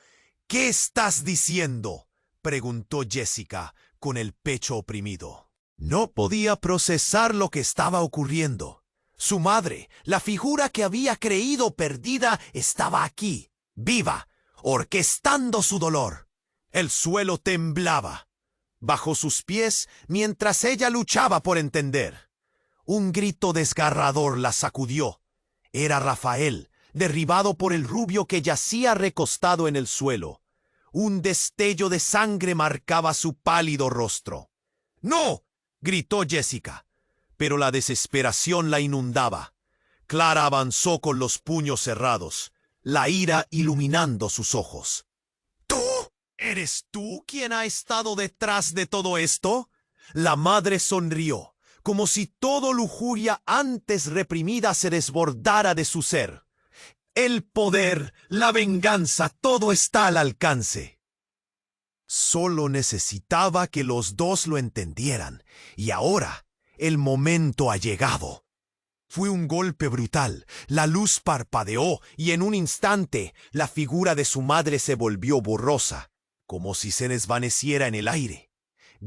«¿Qué estás diciendo?», preguntó Jessica, con el pecho oprimido. No podía procesar lo que estaba ocurriendo. Su madre, la figura que había creído perdida, estaba aquí, viva, orquestando su dolor. El suelo temblaba bajo sus pies mientras ella luchaba por entender. Un grito desgarrador la sacudió. Era Rafael, derribado por el rubio que yacía recostado en el suelo. Un destello de sangre marcaba su pálido rostro. «¡No!», gritó Jessica, pero la desesperación la inundaba. Clara avanzó con los puños cerrados, la ira iluminando sus ojos. ¿Tú? ¿Eres tú quien ha estado detrás de todo esto? La madre sonrió, como si toda lujuria antes reprimida se desbordara de su ser. El poder, la venganza, todo está al alcance. Solo necesitaba que los dos lo entendieran, y ahora el momento ha llegado. Fue un golpe brutal, la luz parpadeó y en un instante la figura de su madre se volvió borrosa, como si se desvaneciera en el aire.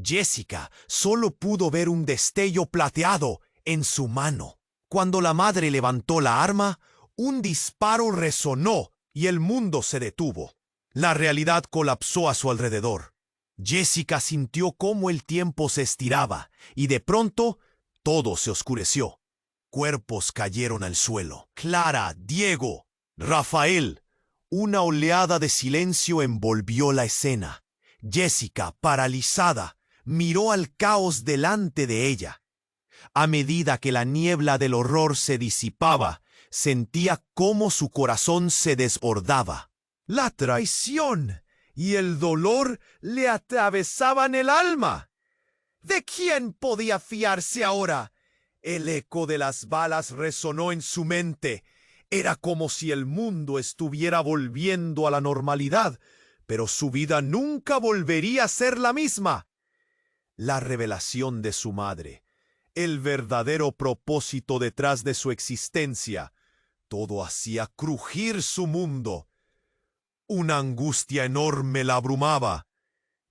Jessica solo pudo ver un destello plateado en su mano. Cuando la madre levantó la arma, un disparo resonó y el mundo se detuvo. La realidad colapsó a su alrededor. Jessica sintió cómo el tiempo se estiraba y de pronto todo se oscureció. Cuerpos cayeron al suelo. Clara, Diego, Rafael. Una oleada de silencio envolvió la escena. Jessica, paralizada, miró al caos delante de ella. A medida que la niebla del horror se disipaba, sentía cómo su corazón se desbordaba. La traición y el dolor le atravesaban el alma. ¿De quién podía fiarse ahora? El eco de las balas resonó en su mente. Era como si el mundo estuviera volviendo a la normalidad, pero su vida nunca volvería a ser la misma. La revelación de su madre, el verdadero propósito detrás de su existencia, todo hacía crujir su mundo. Una angustia enorme la abrumaba,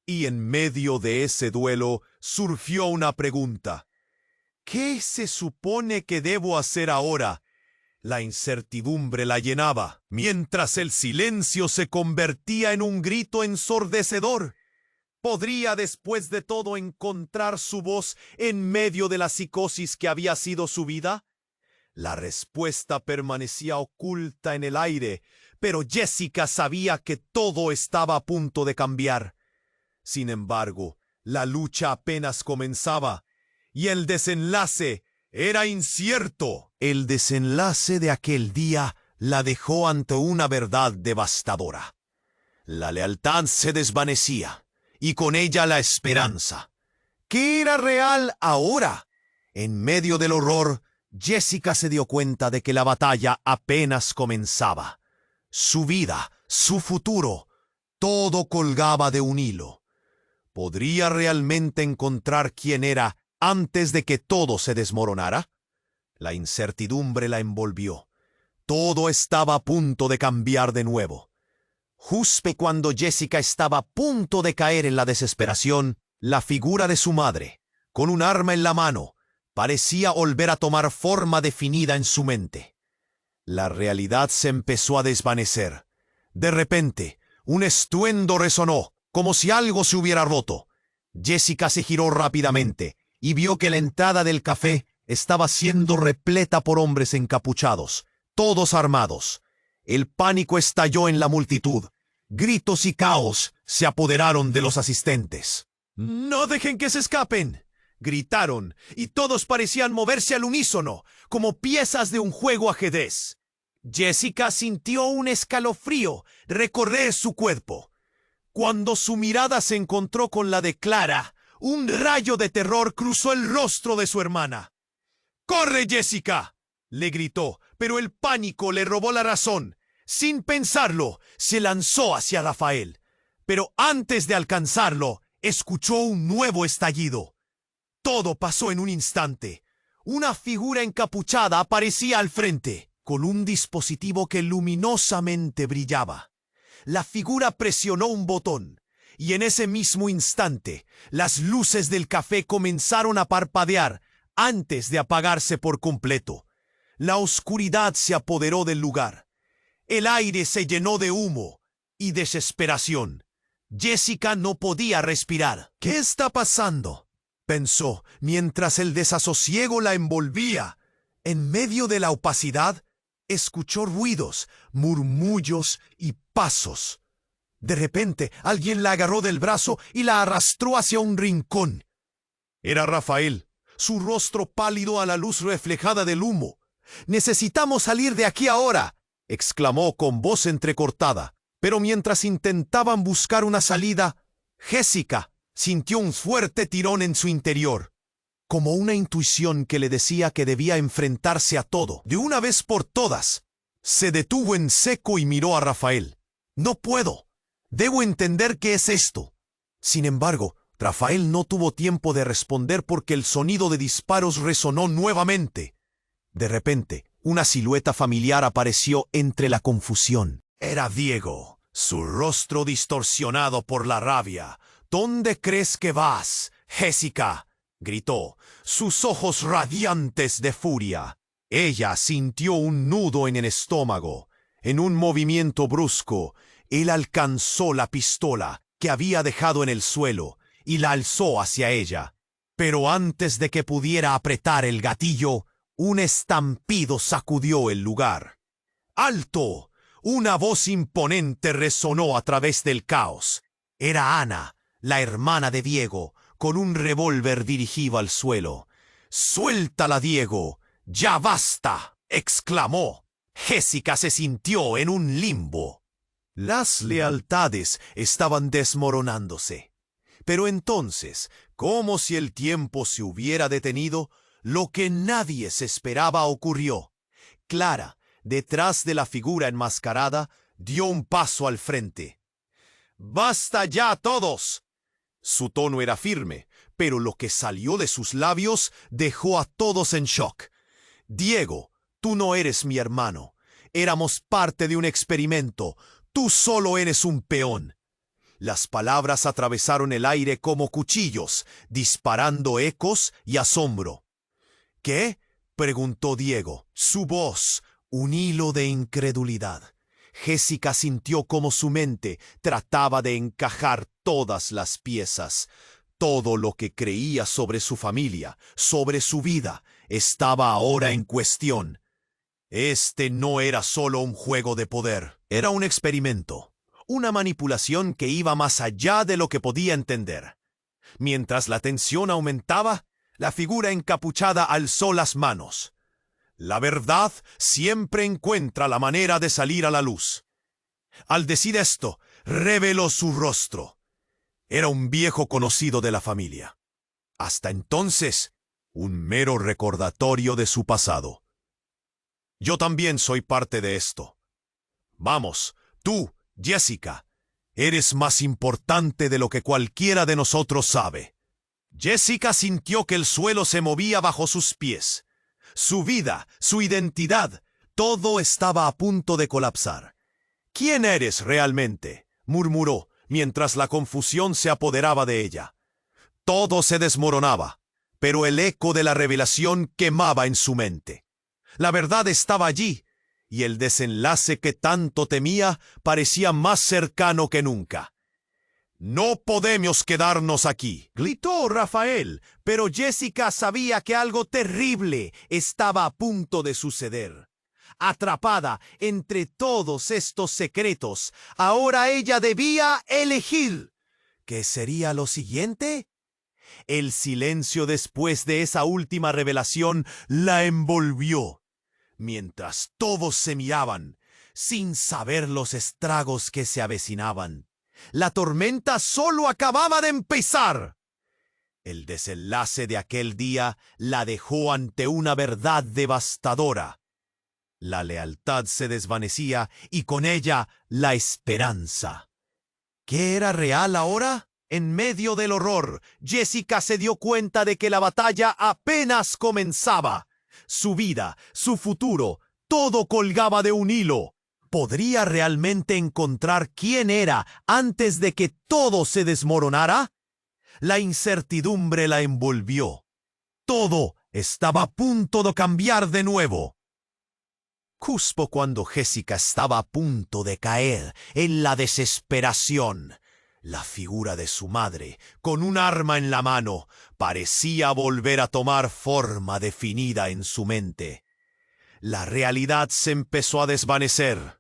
y en medio de ese duelo surgió una pregunta. ¿Qué se supone que debo hacer ahora? La incertidumbre la llenaba, mientras el silencio se convertía en un grito ensordecedor. ¿Podría después de todo encontrar su voz en medio de la psicosis que había sido su vida? La respuesta permanecía oculta en el aire, pero Jessica sabía que todo estaba a punto de cambiar. Sin embargo, la lucha apenas comenzaba, y el desenlace era incierto. El desenlace de aquel día la dejó ante una verdad devastadora. La lealtad se desvanecía, y con ella la esperanza. ¿Qué era real ahora? En medio del horror, Jessica se dio cuenta de que la batalla apenas comenzaba. Su vida, su futuro, todo colgaba de un hilo. ¿Podría realmente encontrar quién era antes de que todo se desmoronara? La incertidumbre la envolvió. Todo estaba a punto de cambiar de nuevo. Justo cuando Jessica estaba a punto de caer en la desesperación, la figura de su madre, con un arma en la mano, parecía volver a tomar forma definida en su mente. La realidad se empezó a desvanecer. De repente, un estruendo resonó, como si algo se hubiera roto. Jessica se giró rápidamente y vio que la entrada del café estaba siendo repleta por hombres encapuchados, todos armados. El pánico estalló en la multitud. Gritos y caos se apoderaron de los asistentes. «¡No dejen que se escapen!», gritaron, y todos parecían moverse al unísono, como piezas de un juego ajedrez. Jessica sintió un escalofrío recorrer su cuerpo. Cuando su mirada se encontró con la de Clara, un rayo de terror cruzó el rostro de su hermana. «¡Corre, Jessica!», le gritó, pero el pánico le robó la razón. Sin pensarlo, se lanzó hacia Rafael. Pero antes de alcanzarlo, escuchó un nuevo estallido. Todo pasó en un instante. Una figura encapuchada aparecía al frente, con un dispositivo que luminosamente brillaba. La figura presionó un botón, y en ese mismo instante, las luces del café comenzaron a parpadear antes de apagarse por completo. La oscuridad se apoderó del lugar. El aire se llenó de humo y desesperación. Jessica no podía respirar. «¿Qué está pasando?», pensó, mientras el desasosiego la envolvía. En medio de la opacidad, escuchó ruidos, murmullos y pasos. De repente, alguien la agarró del brazo y la arrastró hacia un rincón. Era Rafael, su rostro pálido a la luz reflejada del humo. «Necesitamos salir de aquí ahora», exclamó con voz entrecortada. Pero mientras intentaban buscar una salida, Jessica sintió un fuerte tirón en su interior, como una intuición que le decía que debía enfrentarse a todo, de una vez por todas. Se detuvo en seco y miró a Rafael. «No puedo. Debo entender qué es esto». Sin embargo, Rafael no tuvo tiempo de responder porque el sonido de disparos resonó nuevamente. De repente, una silueta familiar apareció entre la confusión. Era Diego, su rostro distorsionado por la rabia. «¿Dónde crees que vas, Jessica?», gritó, sus ojos radiantes de furia. Ella sintió un nudo en el estómago. En un movimiento brusco, él alcanzó la pistola que había dejado en el suelo y la alzó hacia ella. Pero antes de que pudiera apretar el gatillo, un estampido sacudió el lugar. ¡Alto! Una voz imponente resonó a través del caos. Era Ana, la hermana de Diego, con un revólver dirigido al suelo. «¡Suéltala, Diego! ¡Ya basta!», exclamó. Jessica se sintió en un limbo. Las lealtades estaban desmoronándose. Pero entonces, como si el tiempo se hubiera detenido, lo que nadie se esperaba ocurrió. Clara, detrás de la figura enmascarada, dio un paso al frente. «¡Basta ya todos!». Su tono era firme, pero lo que salió de sus labios dejó a todos en shock. «Diego, tú no eres mi hermano. Éramos parte de un experimento. Tú solo eres un peón». Las palabras atravesaron el aire como cuchillos, disparando ecos y asombro. «¿Qué?», preguntó Diego, su voz un hilo de incredulidad. Jessica sintió como su mente trataba de encajar todas las piezas. Todo lo que creía sobre su familia, sobre su vida, estaba ahora en cuestión. Este no era solo un juego de poder, era un experimento, una manipulación que iba más allá de lo que podía entender. Mientras la tensión aumentaba, la figura encapuchada alzó las manos. «La verdad siempre encuentra la manera de salir a la luz». Al decir esto, reveló su rostro. Era un viejo conocido de la familia. Hasta entonces, un mero recordatorio de su pasado. «Yo también soy parte de esto. Vamos, tú, Jessica, eres más importante de lo que cualquiera de nosotros sabe». Jessica sintió que el suelo se movía bajo sus pies. Su vida, su identidad, todo estaba a punto de colapsar. «¿Quién eres realmente?», murmuró, mientras la confusión se apoderaba de ella. Todo se desmoronaba, pero el eco de la revelación quemaba en su mente. La verdad estaba allí, y el desenlace que tanto temía parecía más cercano que nunca. «No podemos quedarnos aquí», gritó Rafael, pero Jessica sabía que algo terrible estaba a punto de suceder. Atrapada entre todos estos secretos, ahora ella debía elegir. ¿Qué sería lo siguiente? El silencio después de esa última revelación la envolvió, mientras todos se miraban, sin saber los estragos que se avecinaban. La tormenta solo acababa de empezar. El desenlace de aquel día la dejó ante una verdad devastadora. La lealtad se desvanecía y con ella la esperanza. ¿Qué era real ahora? En medio del horror, Jessica se dio cuenta de que la batalla apenas comenzaba. Su vida, su futuro, todo colgaba de un hilo. ¿Podría realmente encontrar quién era antes de que todo se desmoronara? La incertidumbre la envolvió. Todo estaba a punto de cambiar de nuevo. Justo cuando Jessica estaba a punto de caer en la desesperación, la figura de su madre, con un arma en la mano, parecía volver a tomar forma definida en su mente. La realidad se empezó a desvanecer.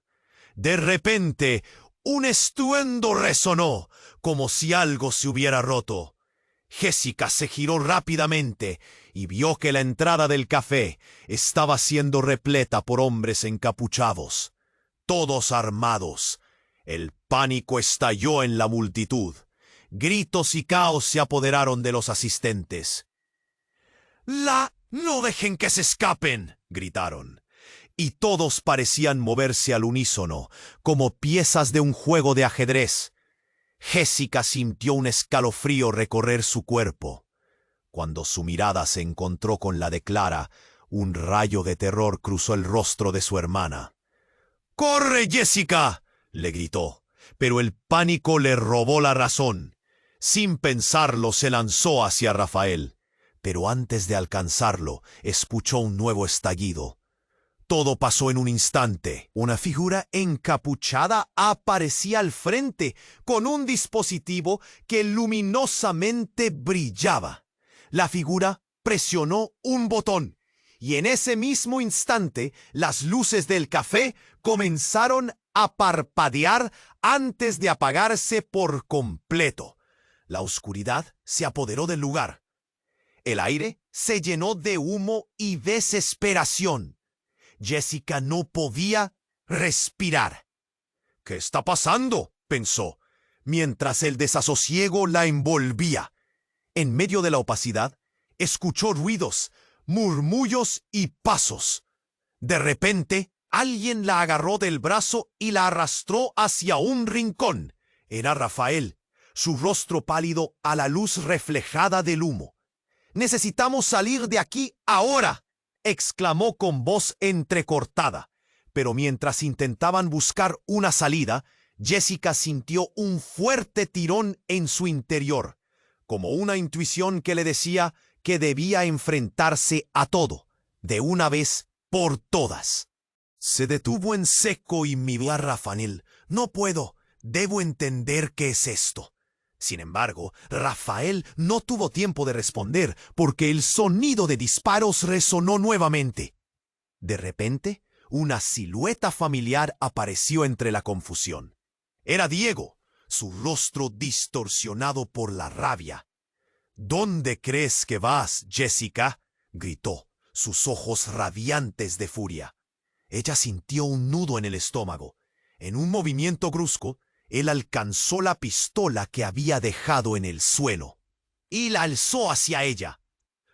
De repente, un estruendo resonó, como si algo se hubiera roto. Jessica se giró rápidamente y vio que la entrada del café estaba siendo repleta por hombres encapuchados, todos armados. El pánico estalló en la multitud. Gritos y caos se apoderaron de los asistentes. ¡No dejen que se escapen!, gritaron. Y todos parecían moverse al unísono, como piezas de un juego de ajedrez. Jessica sintió un escalofrío recorrer su cuerpo. Cuando su mirada se encontró con la de Clara, un rayo de terror cruzó el rostro de su hermana. ¡Corre, Jessica!, le gritó, pero el pánico le robó la razón. Sin pensarlo, se lanzó hacia Rafael, pero antes de alcanzarlo, escuchó un nuevo estallido. Todo pasó en un instante. Una figura encapuchada aparecía al frente, con un dispositivo que luminosamente brillaba. La figura presionó un botón, y en ese mismo instante las luces del café comenzaron a parpadear antes de apagarse por completo. La oscuridad se apoderó del lugar. El aire se llenó de humo y desesperación. Jessica no podía respirar. «¿Qué está pasando?», pensó, mientras el desasosiego la envolvía. En medio de la opacidad, escuchó ruidos, murmullos y pasos. De repente, alguien la agarró del brazo y la arrastró hacia un rincón. Era Rafael, su rostro pálido a la luz reflejada del humo. «Necesitamos salir de aquí ahora», exclamó con voz entrecortada. Pero mientras intentaban buscar una salida, Jessica sintió un fuerte tirón en su interior, como una intuición que le decía que debía enfrentarse a todo, de una vez por todas. Se detuvo en seco y miró a Rafael. «No puedo. Debo entender qué es esto». Sin embargo, Rafael no tuvo tiempo de responder porque el sonido de disparos resonó nuevamente. De repente, una silueta familiar apareció entre la confusión. Era Diego, su rostro distorsionado por la rabia. «¿Dónde crees que vas, Jessica?», gritó, sus ojos radiantes de furia. Ella sintió un nudo en el estómago. En un movimiento brusco, él alcanzó la pistola que había dejado en el suelo y la alzó hacia ella.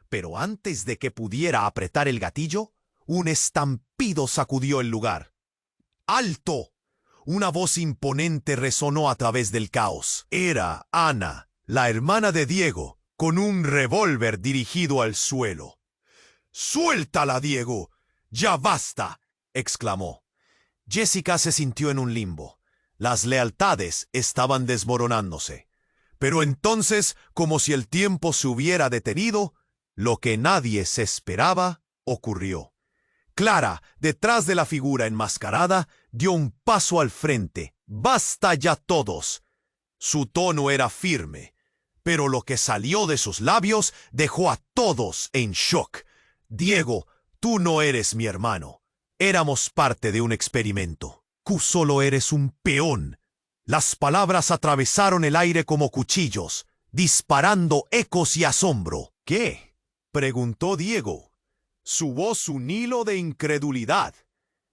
Pero antes de que pudiera apretar el gatillo, un estampido sacudió el lugar. «¡Alto!», una voz imponente resonó a través del caos. Era Ana, la hermana de Diego, con un revólver dirigido al suelo. «¡Suéltala, Diego! ¡Ya basta!», exclamó. Jessica se sintió en un limbo. Las lealtades estaban desmoronándose. Pero entonces, como si el tiempo se hubiera detenido, lo que nadie se esperaba ocurrió. Clara, detrás de la figura enmascarada, dio un paso al frente. «¡Basta ya todos!». Su tono era firme, pero lo que salió de sus labios dejó a todos en shock. «Diego, tú no eres mi hermano. Éramos parte de un experimento. Tú solo eres un peón». Las palabras atravesaron el aire como cuchillos, disparando ecos y asombro. «¿Qué?», preguntó Diego, su voz un hilo de incredulidad.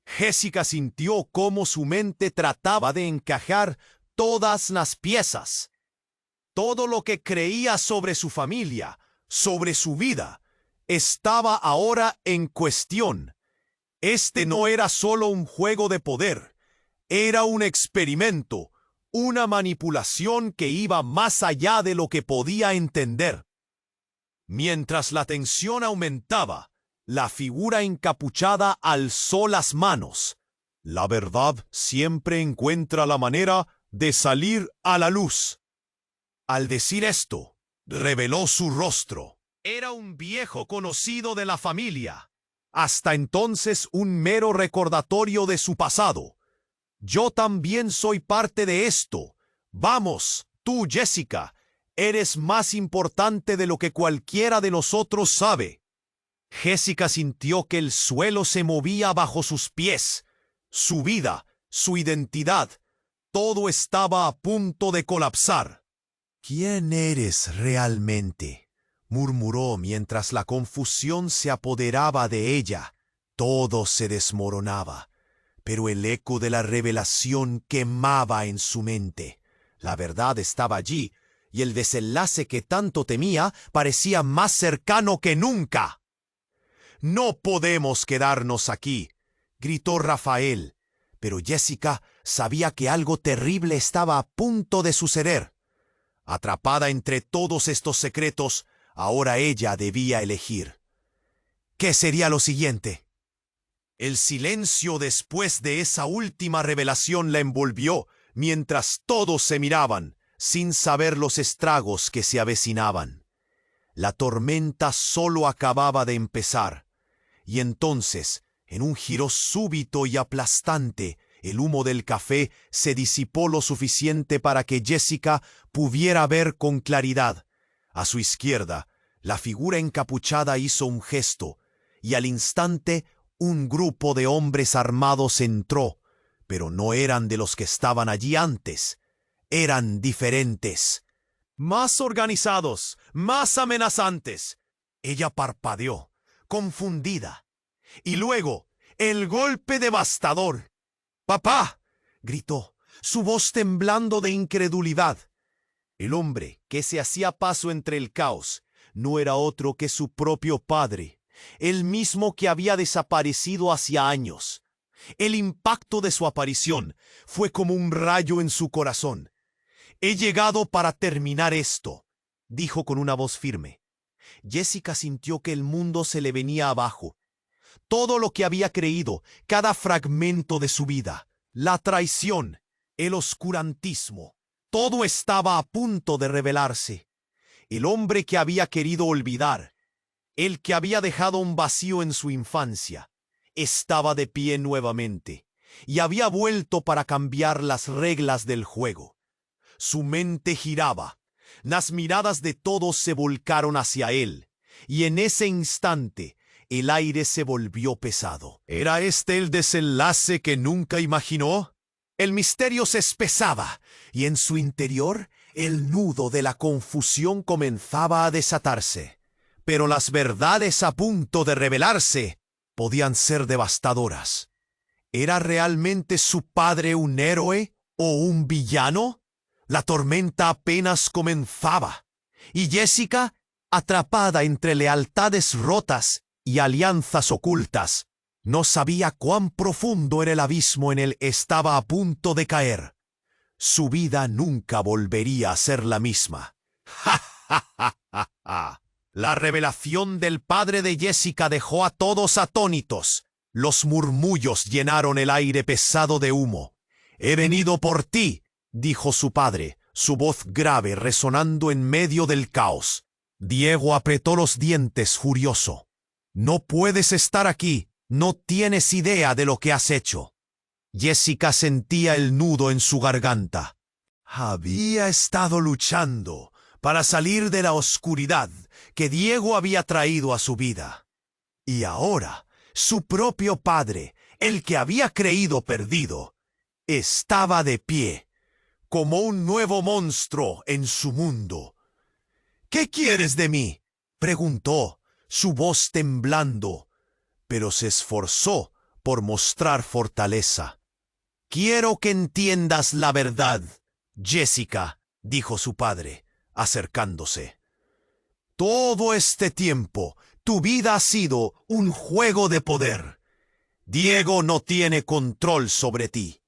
Jessica sintió cómo su mente trataba de encajar todas las piezas. Todo lo que creía sobre su familia, sobre su vida, estaba ahora en cuestión. Este no era solo un juego de poder. Era un experimento, una manipulación que iba más allá de lo que podía entender. Mientras la tensión aumentaba, la figura encapuchada alzó las manos. «La verdad siempre encuentra la manera de salir a la luz». Al decir esto, reveló su rostro. Era un viejo conocido de la familia, hasta entonces un mero recordatorio de su pasado. «Yo también soy parte de esto. Vamos, tú, Jessica, eres más importante de lo que cualquiera de nosotros sabe». Jessica sintió que el suelo se movía bajo sus pies. Su vida, su identidad, todo estaba a punto de colapsar. «¿Quién eres realmente?», murmuró mientras la confusión se apoderaba de ella. Todo se desmoronaba, pero el eco de la revelación quemaba en su mente. La verdad estaba allí, y el desenlace que tanto temía parecía más cercano que nunca. «No podemos quedarnos aquí», gritó Rafael, pero Jessica sabía que algo terrible estaba a punto de suceder. Atrapada entre todos estos secretos, ahora ella debía elegir. ¿Qué sería lo siguiente? El silencio después de esa última revelación la envolvió, mientras todos se miraban, sin saber los estragos que se avecinaban. La tormenta solo acababa de empezar, y entonces, en un giro súbito y aplastante, el humo del café se disipó lo suficiente para que Jessica pudiera ver con claridad. A su izquierda, la figura encapuchada hizo un gesto, y al instante un grupo de hombres armados entró, pero no eran de los que estaban allí antes. Eran diferentes. Más organizados, más amenazantes. Ella parpadeó, confundida. Y luego, el golpe devastador. «¡Papá!», gritó, su voz temblando de incredulidad. El hombre que se hacía paso entre el caos no era otro que su propio padre, el mismo que había desaparecido hacía años. El impacto de su aparición fue como un rayo en su corazón. «He llegado para terminar esto», dijo con una voz firme. Jessica sintió que el mundo se le venía abajo. Todo lo que había creído, cada fragmento de su vida, la traición, el oscurantismo, todo estaba a punto de revelarse. El hombre que había querido olvidar, el que había dejado un vacío en su infancia, estaba de pie nuevamente y había vuelto para cambiar las reglas del juego. Su mente giraba, las miradas de todos se volcaron hacia él, y en ese instante el aire se volvió pesado. ¿Era este el desenlace que nunca imaginó? El misterio se espesaba, y en su interior el nudo de la confusión comenzaba a desatarse. Pero las verdades a punto de revelarse podían ser devastadoras. ¿Era realmente su padre un héroe o un villano? La tormenta apenas comenzaba, y Jessica, atrapada entre lealtades rotas y alianzas ocultas, no sabía cuán profundo era el abismo en el que estaba a punto de caer. Su vida nunca volvería a ser la misma. ¡Ja, ja, ja, ja, ja! La revelación del padre de Jessica dejó a todos atónitos. Los murmullos llenaron el aire pesado de humo. «He venido por ti», dijo su padre, su voz grave resonando en medio del caos. Diego apretó los dientes furioso. «No puedes estar aquí, no tienes idea de lo que has hecho». Jessica sentía el nudo en su garganta. Había estado luchando para salir de la oscuridad que Diego había traído a su vida. Y ahora, su propio padre, el que había creído perdido, estaba de pie, como un nuevo monstruo en su mundo. «¿Qué quieres de mí?», preguntó, su voz temblando, pero se esforzó por mostrar fortaleza. «Quiero que entiendas la verdad, Jessica», dijo su padre, acercándose. «Todo este tiempo, tu vida ha sido un juego de poder. Diego no tiene control sobre ti.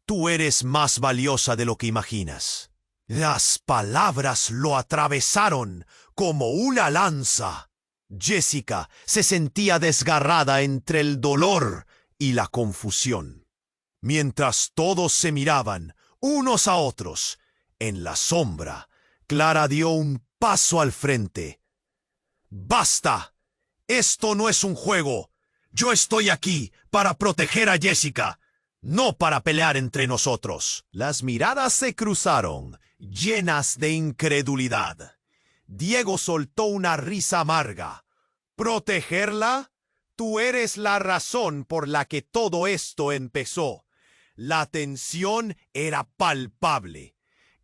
Tú eres más valiosa de lo que imaginas». Las palabras lo atravesaron como una lanza. Jessica se sentía desgarrada entre el dolor y la confusión. Mientras todos se miraban unos a otros, en la sombra, Clara dio un paso al frente. «¡Basta! Esto no es un juego. Yo estoy aquí para proteger a Jessica, no para pelear entre nosotros». Las miradas se cruzaron, llenas de incredulidad. Diego soltó una risa amarga. «¿Protegerla? Tú eres la razón por la que todo esto empezó». La tensión era palpable.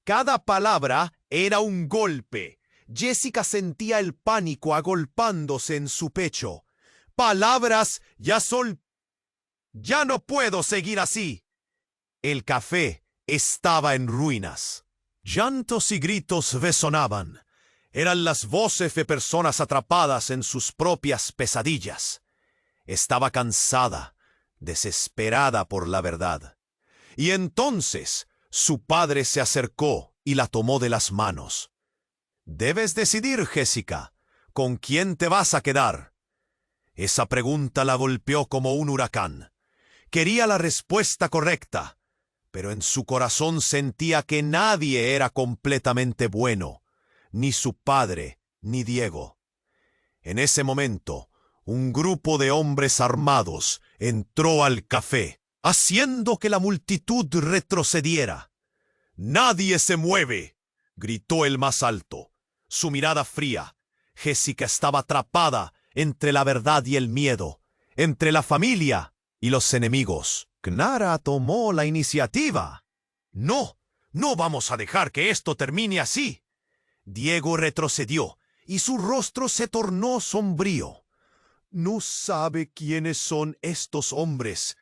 Cada palabra era un golpe. Jessica sentía el pánico agolpándose en su pecho. Palabras ya no puedo seguir así. El café estaba en ruinas. Llantos y gritos resonaban. Eran las voces de personas atrapadas en sus propias pesadillas. Estaba cansada, desesperada por la verdad. Y entonces su padre se acercó y la tomó de las manos. «Debes decidir, Jessica, ¿con quién te vas a quedar?» Esa pregunta la golpeó como un huracán. Quería la respuesta correcta, pero en su corazón sentía que nadie era completamente bueno, ni su padre, ni Diego. En ese momento, un grupo de hombres armados entró al café, haciendo que la multitud retrocediera. «¡Nadie se mueve!», gritó el más alto. Su mirada fría. Jessica estaba atrapada entre la verdad y el miedo, entre la familia y los enemigos. Clara tomó la iniciativa. «No, no vamos a dejar que esto termine así». Diego retrocedió y su rostro se tornó sombrío. «No sabe quiénes son estos hombres.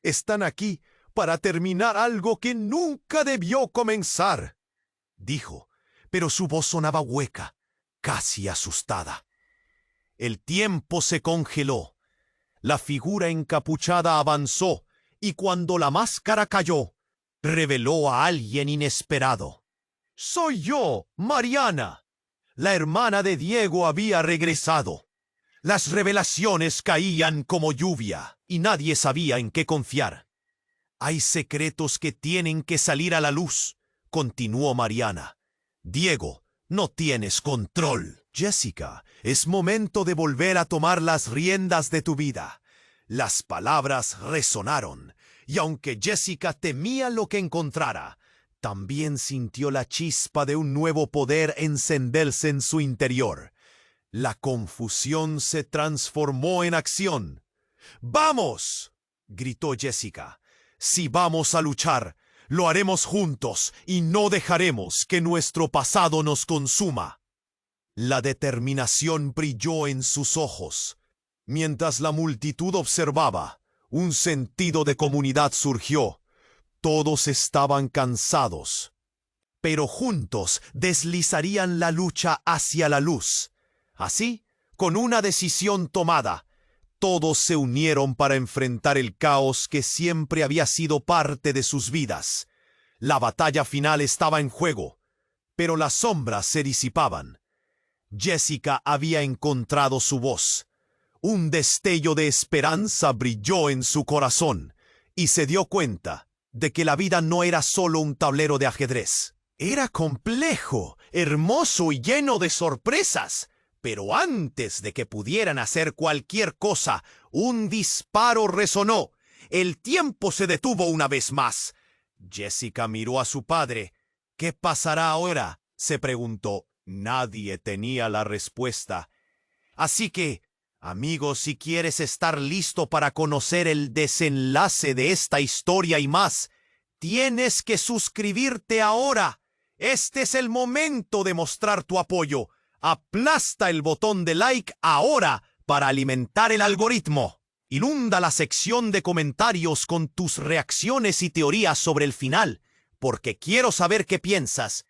Están aquí para terminar algo que nunca debió comenzar», dijo, pero su voz sonaba hueca, casi asustada. El tiempo se congeló. La figura encapuchada avanzó y cuando la máscara cayó, reveló a alguien inesperado. «Soy yo, Mariana». La hermana de Diego había regresado. Las revelaciones caían como lluvia y nadie sabía en qué confiar. «Hay secretos que tienen que salir a la luz», continuó Mariana. «Diego, no tienes control». «Jessica, es momento de volver a tomar las riendas de tu vida». Las palabras resonaron, y aunque Jessica temía lo que encontrara, también sintió la chispa de un nuevo poder encenderse en su interior. La confusión se transformó en acción. «¡Vamos!», gritó Jessica. «Si vamos a luchar, lo haremos juntos y no dejaremos que nuestro pasado nos consuma». La determinación brilló en sus ojos. Mientras la multitud observaba, un sentido de comunidad surgió. Todos estaban cansados, pero juntos deslizarían la lucha hacia la luz. Así, con una decisión tomada, todos se unieron para enfrentar el caos que siempre había sido parte de sus vidas. La batalla final estaba en juego, pero las sombras se disipaban. Jessica había encontrado su voz. Un destello de esperanza brilló en su corazón y se dio cuenta de que la vida no era solo un tablero de ajedrez. Era complejo, hermoso y lleno de sorpresas. Pero antes de que pudieran hacer cualquier cosa, un disparo resonó. El tiempo se detuvo una vez más. Jessica miró a su padre. «¿Qué pasará ahora?», se preguntó. Nadie tenía la respuesta. Así que, amigos, si quieres estar listo para conocer el desenlace de esta historia y más, tienes que suscribirte ahora. Este es el momento de mostrar tu apoyo. Aplasta el botón de like ahora para alimentar el algoritmo. Inunda la sección de comentarios con tus reacciones y teorías sobre el final, porque quiero saber qué piensas.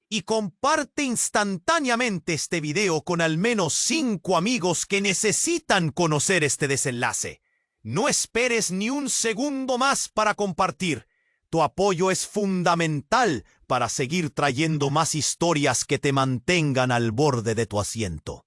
Y comparte instantáneamente este video con al menos 5 amigos que necesitan conocer este desenlace. No esperes ni un segundo más para compartir. Tu apoyo es fundamental para seguir trayendo más historias que te mantengan al borde de tu asiento.